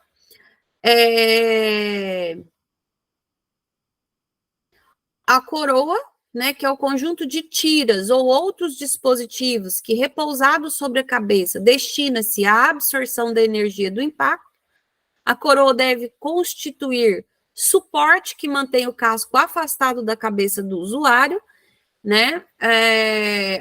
A coroa, né, que é o conjunto de tiras ou outros dispositivos que, repousados sobre a cabeça, destina-se à absorção da energia do impacto. A coroa deve constituir suporte que mantém o casco afastado da cabeça do usuário, né?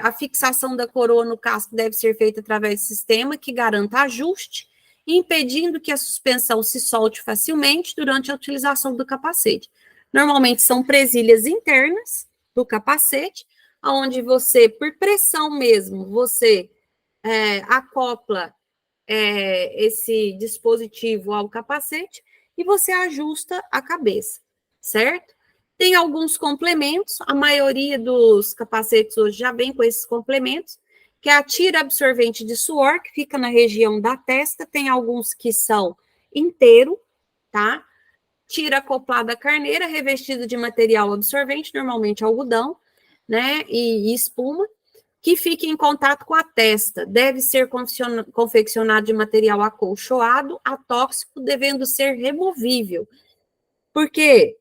A fixação da coroa no casco deve ser feita através de sistema que garanta ajuste, impedindo que a suspensão se solte facilmente durante a utilização do capacete. Normalmente são presilhas internas do capacete, onde você, por pressão mesmo, você acopla esse dispositivo ao capacete e você ajusta a cabeça, certo? Tem alguns complementos, a maioria dos capacetes hoje já vem com esses complementos, que é a tira absorvente de suor, que fica na região da testa, tem alguns que são inteiro, tá? Tira acoplada carneira, revestida de material absorvente, normalmente algodão, né, e espuma, que fique em contato com a testa. Deve ser confeccionado de material acolchoado, atóxico, devendo ser removível. Porque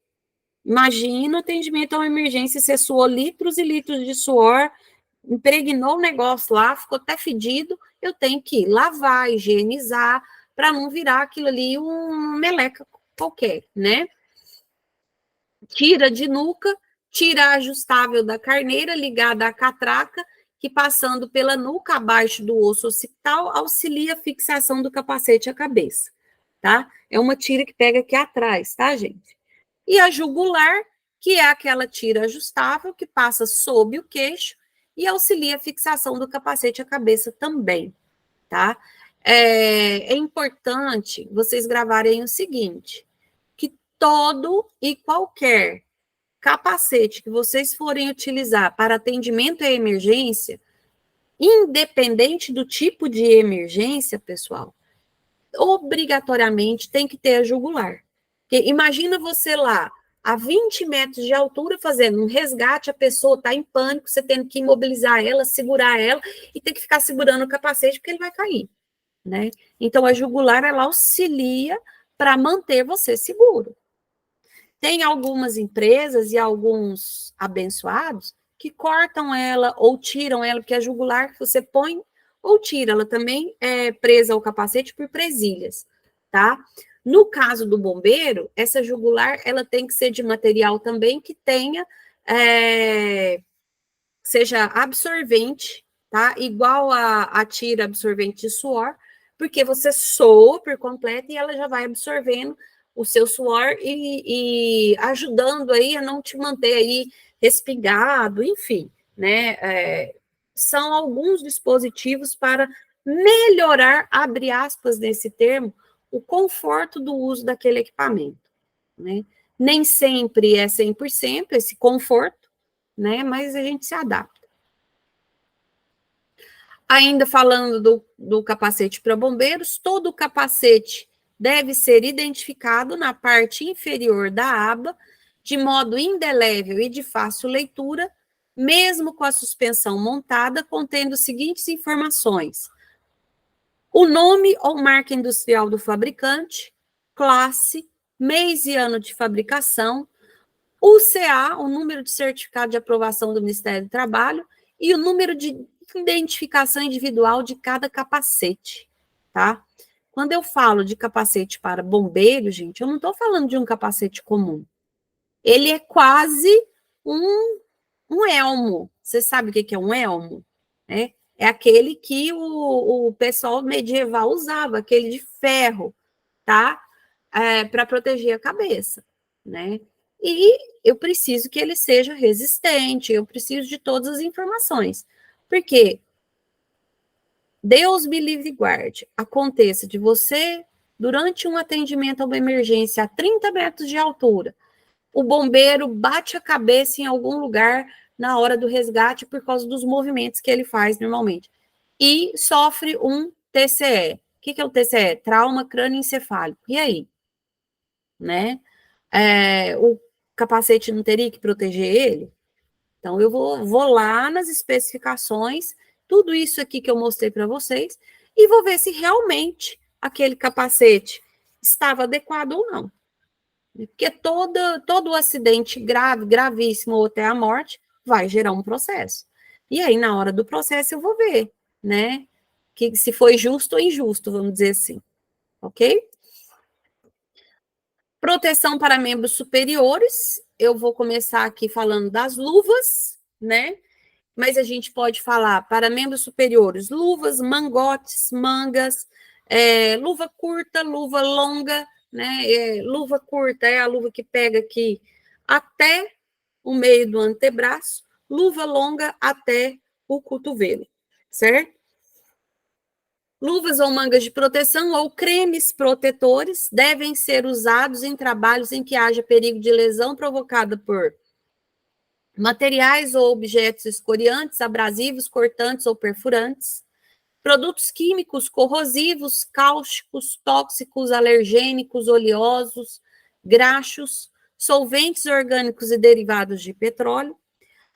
imagina o atendimento a uma emergência, você suou litros e litros de suor, impregnou o negócio lá, ficou até fedido, eu tenho que lavar, higienizar, para não virar aquilo ali um meleca qualquer, né? Tira de nuca, tira ajustável da carneira, ligada à catraca, que passando pela nuca abaixo do osso occipital, auxilia a fixação do capacete à cabeça, tá? É uma tira que pega aqui atrás, tá, gente? E a jugular, que é aquela tira ajustável que passa sob o queixo e auxilia a fixação do capacete à cabeça também, tá? É importante vocês gravarem o seguinte, que todo e qualquer capacete que vocês forem utilizar para atendimento à emergência, independente do tipo de emergência, pessoal, obrigatoriamente tem que ter a jugular. Porque imagina você lá, a 20 metros de altura, fazendo um resgate, a pessoa está em pânico, você tendo que imobilizar ela, segurar ela, e tem que ficar segurando o capacete porque ele vai cair, né? Então, a jugular, ela auxilia para manter você seguro. Tem algumas empresas e alguns abençoados que cortam ela ou tiram ela, porque a jugular que você põe ou tira, ela também é presa ao capacete por presilhas, tá? No caso do bombeiro, essa jugular, ela tem que ser de material também que tenha, seja absorvente, tá? Igual a tira absorvente de suor, porque você soa por completo e ela já vai absorvendo o seu suor e ajudando aí a não te manter aí respingado, enfim, né? São alguns dispositivos para melhorar, abre aspas nesse termo, o conforto do uso daquele equipamento, né? Nem sempre é 100% esse conforto, né? Mas a gente se adapta. Ainda falando do capacete para bombeiros, todo capacete deve ser identificado na parte inferior da aba, de modo indelével e de fácil leitura, mesmo com a suspensão montada, contendo as seguintes informações: o nome ou marca industrial do fabricante, classe, mês e ano de fabricação, o CA, o número de certificado de aprovação do Ministério do Trabalho, e o número de identificação individual de cada capacete, tá? Quando eu falo de capacete para bombeiro, gente, eu não estou falando de um capacete comum. Ele é quase um elmo. Você sabe o que é um elmo? É aquele que o pessoal medieval usava, aquele de ferro, tá? Para proteger a cabeça, né? E eu preciso que ele seja resistente, eu preciso de todas as informações. Porque Deus me livre e guarde, aconteça de você, durante um atendimento a uma emergência a 30 metros de altura, o bombeiro bate a cabeça em algum lugar na hora do resgate por causa dos movimentos que ele faz normalmente, e sofre um TCE. O que é o TCE? Trauma crânioencefálico. E aí? Né? O capacete não teria que proteger ele? Então, eu vou lá nas especificações, tudo isso aqui que eu mostrei para vocês, e vou ver se realmente aquele capacete estava adequado ou não. Porque todo acidente grave, gravíssimo, ou até a morte, vai gerar um processo. E aí, na hora do processo, eu vou ver, né? Que se foi justo ou injusto, vamos dizer assim. Ok? Proteção para membros superiores, eu vou começar aqui falando das luvas, né? Mas a gente pode falar para membros superiores, luvas, mangotes, mangas, luva curta, luva longa, né? Luva curta é a luva que pega aqui até o meio do antebraço, luva longa até o cotovelo, certo? Luvas ou mangas de proteção ou cremes protetores devem ser usados em trabalhos em que haja perigo de lesão provocada por materiais ou objetos escoriantes, abrasivos, cortantes ou perfurantes, produtos químicos corrosivos, cáusticos, tóxicos, alergênicos, oleosos, graxos, solventes orgânicos e derivados de petróleo,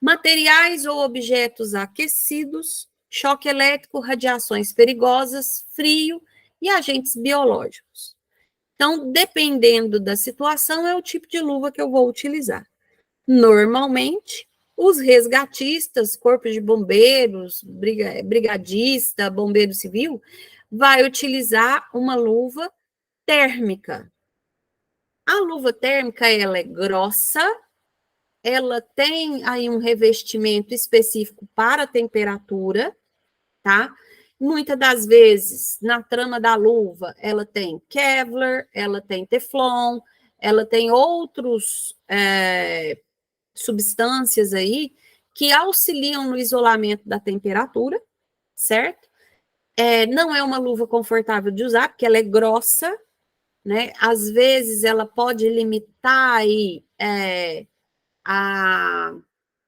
materiais ou objetos aquecidos, choque elétrico, radiações perigosas, frio e agentes biológicos. Então, dependendo da situação, é o tipo de luva que eu vou utilizar. Normalmente, os resgatistas, corpos de bombeiros, brigadista, bombeiro civil, vai utilizar uma luva térmica. A luva térmica, ela é grossa, ela tem aí um revestimento específico para a temperatura, tá? Muitas das vezes, na trama da luva, ela tem Kevlar, ela tem Teflon, ela tem outros substâncias aí que auxiliam no isolamento da temperatura, certo? Não é uma luva confortável de usar, porque ela é grossa, né? Às vezes ela pode limitar aí, a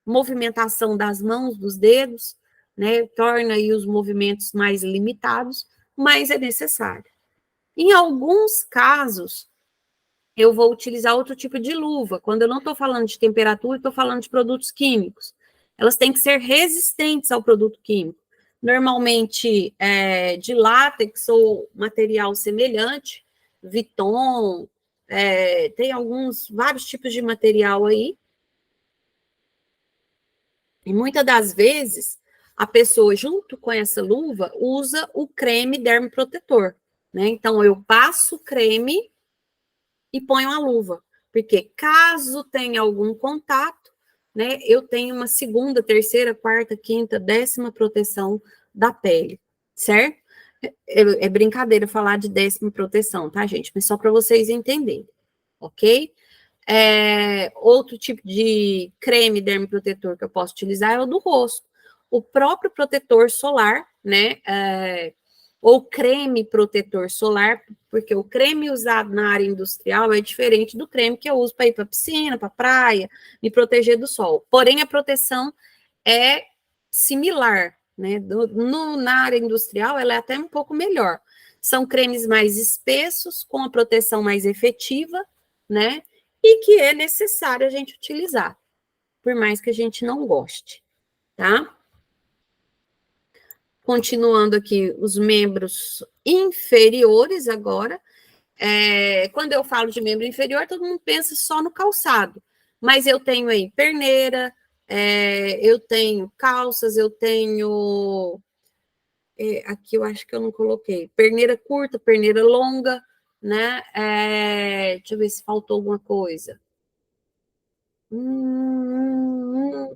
movimentação das mãos, dos dedos, né? Torna aí os movimentos mais limitados, mas é necessário. Em alguns casos, eu vou utilizar outro tipo de luva. Quando eu não estou falando de temperatura, estou falando de produtos químicos. Elas têm que ser resistentes ao produto químico. Normalmente de látex ou material semelhante, Viton, tem vários tipos de material aí. E muitas das vezes, a pessoa, junto com essa luva, usa o creme dermoprotetor, né? Então, eu passo o creme e ponham a luva, porque caso tenha algum contato, né, eu tenho uma segunda, terceira, quarta, quinta, 10ª proteção da pele, certo? É brincadeira falar de 10ª proteção, tá, gente? Mas só para vocês entenderem, ok? Outro tipo de creme dermoprotetor que eu posso utilizar é o do rosto. O próprio protetor solar, né? Ou creme protetor solar, porque o creme usado na área industrial é diferente do creme que eu uso para ir para a piscina, para a praia, me proteger do sol. Porém, a proteção é similar, né? Na área industrial, ela é até um pouco melhor. São cremes mais espessos, com a proteção mais efetiva, né? E que é necessário a gente utilizar, por mais que a gente não goste, tá? Continuando aqui, os membros inferiores agora. Quando eu falo de membro inferior, todo mundo pensa só no calçado. Mas eu tenho aí perneira, eu tenho calças, eu tenho... aqui eu acho que eu não coloquei. Perneira curta, perneira longa, né? Deixa eu ver se faltou alguma coisa.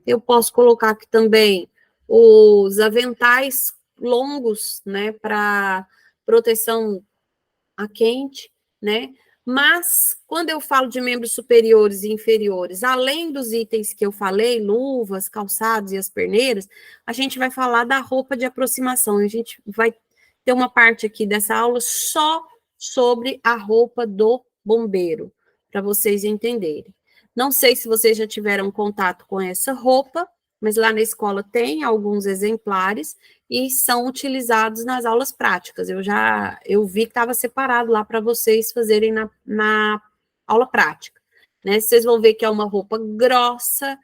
Eu posso colocar aqui também os aventais longos, né, para proteção a quente, né? Mas quando eu falo de membros superiores e inferiores, além dos itens que eu falei, luvas, calçados e as perneiras, a gente vai falar da roupa de aproximação. A gente vai ter uma parte aqui dessa aula só sobre a roupa do bombeiro, para vocês entenderem. Não sei se vocês já tiveram contato com essa roupa, mas lá na escola tem alguns exemplares e são utilizados nas aulas práticas. Eu vi que estava separado lá para vocês fazerem na aula prática, né? Vocês vão ver que é uma roupa grossa,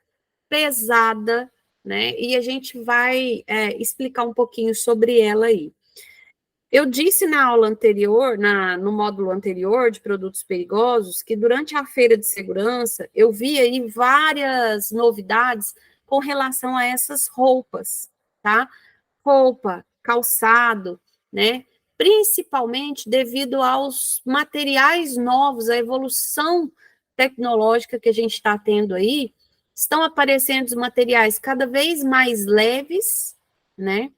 pesada, né? E a gente vai explicar um pouquinho sobre ela aí. Eu disse na aula anterior, no módulo anterior de produtos perigosos, que durante a feira de segurança eu vi aí várias novidades com relação a essas roupas, tá? Roupa, calçado, né? Principalmente devido aos materiais novos, a evolução tecnológica que a gente está tendo aí, estão aparecendo os materiais cada vez mais leves, né?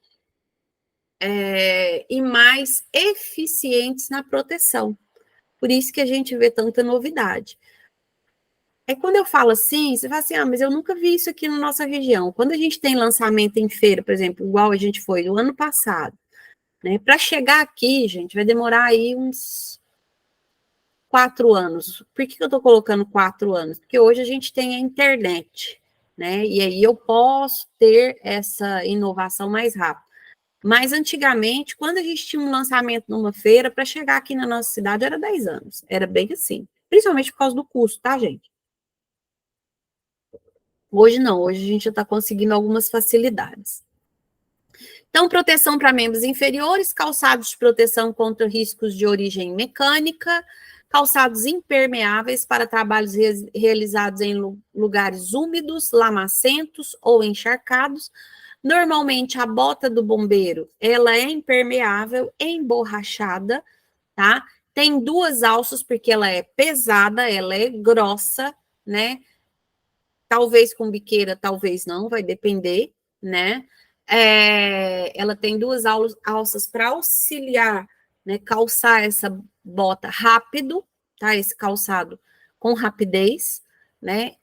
E mais eficientes na proteção. Por isso que a gente vê tanta novidade. Quando eu falo assim, você fala assim, mas eu nunca vi isso aqui na nossa região. Quando a gente tem lançamento em feira, por exemplo, igual a gente foi no ano passado, né? Para chegar aqui, gente, vai demorar aí uns 4 anos. Por que eu estou colocando 4 anos? Porque hoje a gente tem a internet, né? E aí eu posso ter essa inovação mais rápido. Mas antigamente, quando a gente tinha um lançamento numa feira, para chegar aqui na nossa cidade era 10 anos. Era bem assim. Principalmente por causa do custo, tá, gente? Hoje não, hoje a gente já está conseguindo algumas facilidades. Então, proteção para membros inferiores, calçados de proteção contra riscos de origem mecânica, calçados impermeáveis para trabalhos realizados em lugares úmidos, lamacentos ou encharcados. Normalmente, a bota do bombeiro, ela é impermeável, emborrachada, tá? Tem 2 alças, porque ela é pesada, ela é grossa, né? Talvez com biqueira, talvez não, vai depender, né? Ela tem 2 alças para auxiliar, né? Calçar essa bota rápido, tá? Esse calçado com rapidez, né?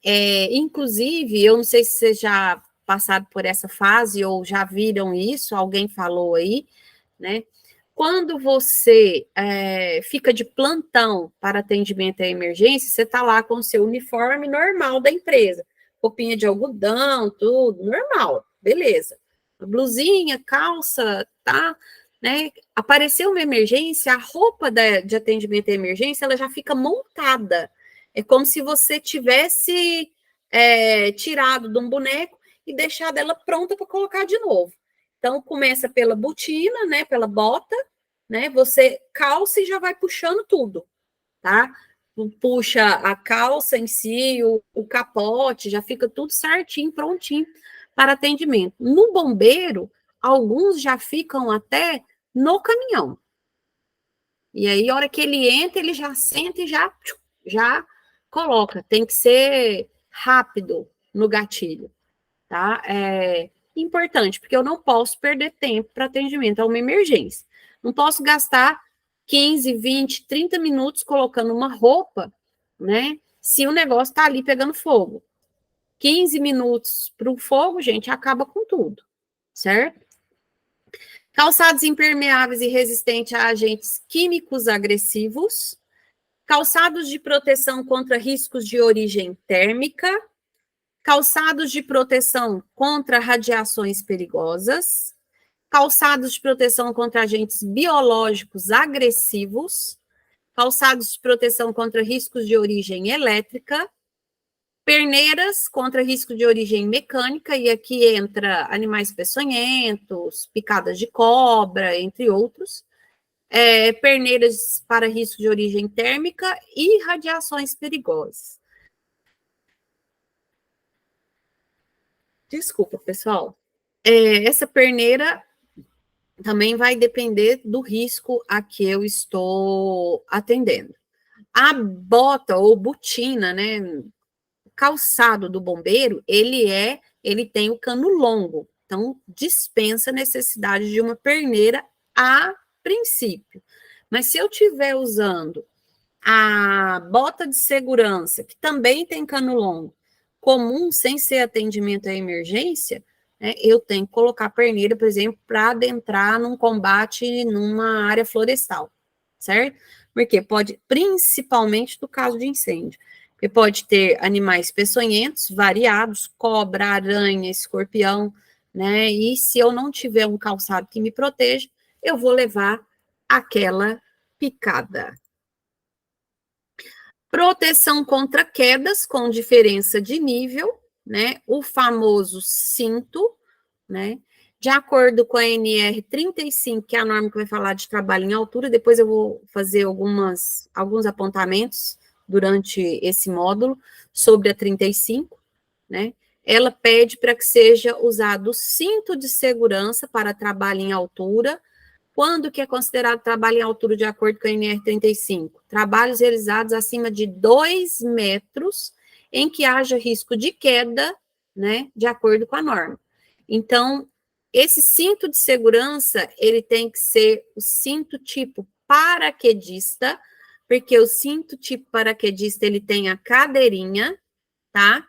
Inclusive, eu não sei se vocês já passaram por essa fase ou já viram isso, alguém falou aí, né? Quando você fica de plantão para atendimento à emergência, você está lá com o seu uniforme normal da empresa, roupinha de algodão, tudo, normal, beleza. Blusinha, calça, tá? Né? Apareceu uma emergência, a roupa de atendimento à emergência, ela já fica montada. É como se você tivesse tirado de um boneco e deixado ela pronta para colocar de novo. Então, começa pela botina, né? Pela bota, né? Você calça e já vai puxando tudo, tá? Puxa a calça em si, o capote, já fica tudo certinho, prontinho para atendimento. No bombeiro, alguns já ficam até no caminhão. E aí, a hora que ele entra, ele já senta e já já coloca, tem que ser rápido no gatilho, tá? É importante, porque eu não posso perder tempo para atendimento a uma emergência. Não posso gastar 15, 20, 30 minutos colocando uma roupa, né? Se o negócio está ali pegando fogo. 15 minutos para o fogo, gente, acaba com tudo, certo? Calçados impermeáveis e resistentes a agentes químicos agressivos. Calçados de proteção contra riscos de origem térmica. Calçados de proteção contra radiações perigosas. Calçados de proteção contra agentes biológicos agressivos. Calçados de proteção contra riscos de origem elétrica. Perneiras contra risco de origem mecânica, e aqui entra animais peçonhentos, picadas de cobra, entre outros. Perneiras para risco de origem térmica e radiações perigosas. Desculpa, pessoal. Essa perneira também vai depender do risco a que eu estou atendendo. A bota ou botina, né? Calçado do bombeiro, ele tem o cano longo, então dispensa a necessidade de uma perneira a princípio. Mas se eu estiver usando a bota de segurança, que também tem cano longo, comum, sem ser atendimento à emergência, né, eu tenho que colocar a perneira, por exemplo, para adentrar num combate numa área florestal, certo? Porque pode, principalmente no caso de incêndio, porque pode ter animais peçonhentos, variados, cobra, aranha, escorpião, né? E se eu não tiver um calçado que me proteja, eu vou levar aquela picada. Proteção contra quedas com diferença de nível, né? O famoso cinto, né? De acordo com a NR 35, que é a norma que vai falar de trabalho em altura, depois eu vou fazer alguns apontamentos durante esse módulo sobre a 35, né? Ela pede para que seja usado o cinto de segurança para trabalho em altura. Quando que é considerado trabalho em altura de acordo com a NR 35? Trabalhos realizados acima de 2 metros em que haja risco de queda, né, de acordo com a norma. Então, esse cinto de segurança, ele tem que ser o cinto tipo paraquedista, porque o cinto tipo paraquedista, ele tem a cadeirinha, tá?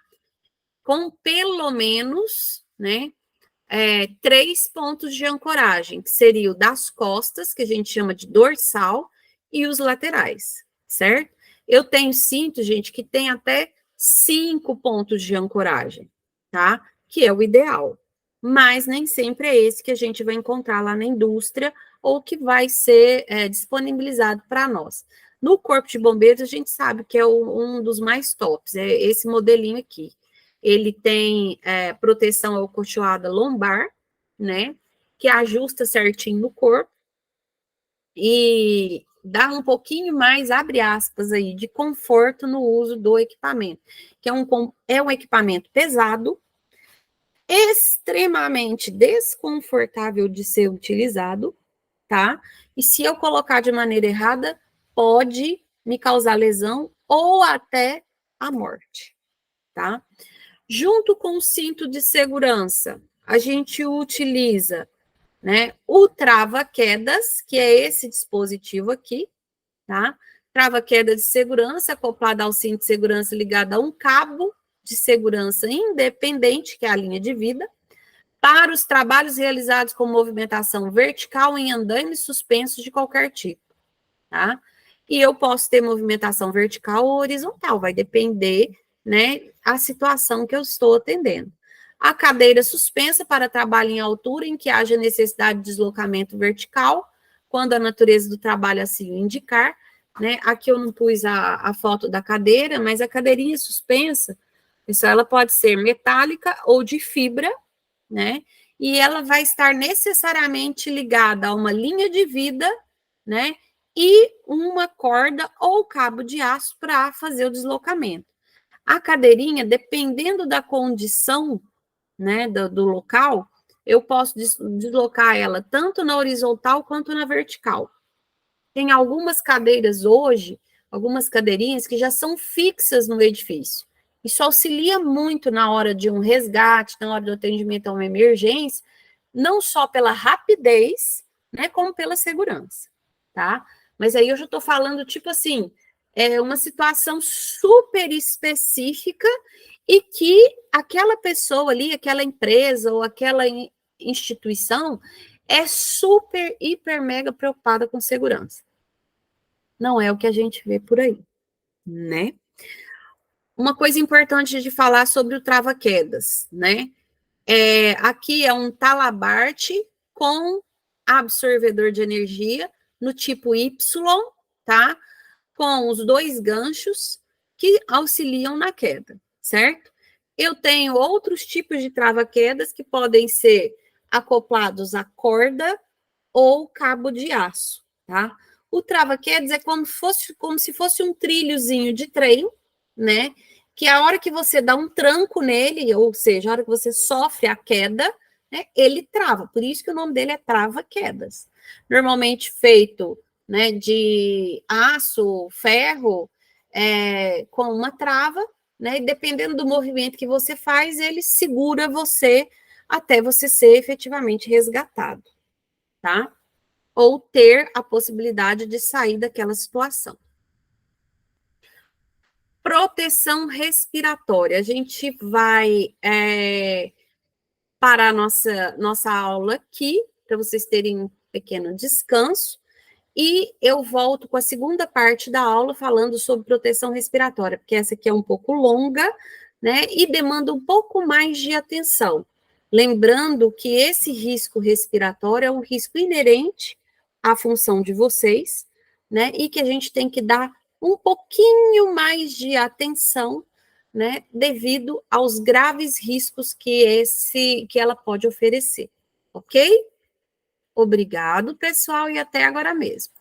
Com pelo menos, né, 3 pontos de ancoragem, que seria o das costas, que a gente chama de dorsal, e os laterais, certo? Eu tenho cinto, gente, que tem até 5 pontos de ancoragem, tá? Que é o ideal. Mas nem sempre é esse que a gente vai encontrar lá na indústria ou que vai ser disponibilizado para nós. No Corpo de Bombeiros, a gente sabe que é um dos mais tops, é esse modelinho aqui. Ele tem proteção acolchoada lombar, né? Que ajusta certinho no corpo e dá um pouquinho mais, abre aspas aí, de conforto no uso do equipamento, que é um equipamento pesado, extremamente desconfortável de ser utilizado, tá? E se eu colocar de maneira errada, pode me causar lesão ou até a morte, tá? Junto com o cinto de segurança, a gente utiliza, né, o trava-quedas, que é esse dispositivo aqui, tá? Trava-queda de segurança acoplado ao cinto de segurança ligado a um cabo de segurança independente, que é a linha de vida, para os trabalhos realizados com movimentação vertical em andaime suspensos de qualquer tipo, tá? E eu posso ter movimentação vertical ou horizontal, vai depender, né, a situação que eu estou atendendo. A cadeira suspensa para trabalho em altura em que haja necessidade de deslocamento vertical, quando a natureza do trabalho assim o indicar, né? Aqui eu não pus a foto da cadeira, mas a cadeirinha suspensa, pessoal, ela pode ser metálica ou de fibra, né? E ela vai estar necessariamente ligada a uma linha de vida, né? E uma corda ou cabo de aço para fazer o deslocamento. A cadeirinha, dependendo da condição, né, do local, eu posso deslocar ela tanto na horizontal quanto na vertical. Tem algumas cadeiras hoje algumas cadeirinhas que já são fixas no edifício. Isso auxilia muito na hora de um resgate, na hora do atendimento a uma emergência, não só pela rapidez, né, como pela segurança, tá? Mas aí eu já estou falando, tipo assim, é uma situação super específica e que aquela pessoa ali, aquela empresa ou aquela instituição é super, hiper, mega preocupada com segurança. Não é o que a gente vê por aí, né? Uma coisa importante de falar sobre o trava-quedas, né? Aqui é um talabarte com absorvedor de energia no tipo Y, tá? Com os dois ganchos que auxiliam na queda, certo? Eu tenho outros tipos de trava-quedas que podem ser acoplados a corda ou cabo de aço, tá? O trava-quedas é como se fosse um trilhozinho de trem, né? Que a hora que você dá um tranco nele, ou seja, a hora que você sofre a queda, né, ele trava. Por isso que o nome dele é trava-quedas. Normalmente feito, né, de aço, ferro, com uma trava, né? E dependendo do movimento que você faz, ele segura você até você ser efetivamente resgatado, tá? Ou ter a possibilidade de sair daquela situação. Proteção respiratória. A gente vai parar nossa aula aqui, para vocês terem um pequeno descanso, e eu volto com a segunda parte da aula falando sobre proteção respiratória, porque essa aqui é um pouco longa, né, e demanda um pouco mais de atenção. Lembrando que esse risco respiratório é um risco inerente à função de vocês, né, e que a gente tem que dar um pouquinho mais de atenção, né, devido aos graves riscos que ela pode oferecer, ok? Obrigado, pessoal, e até agora mesmo.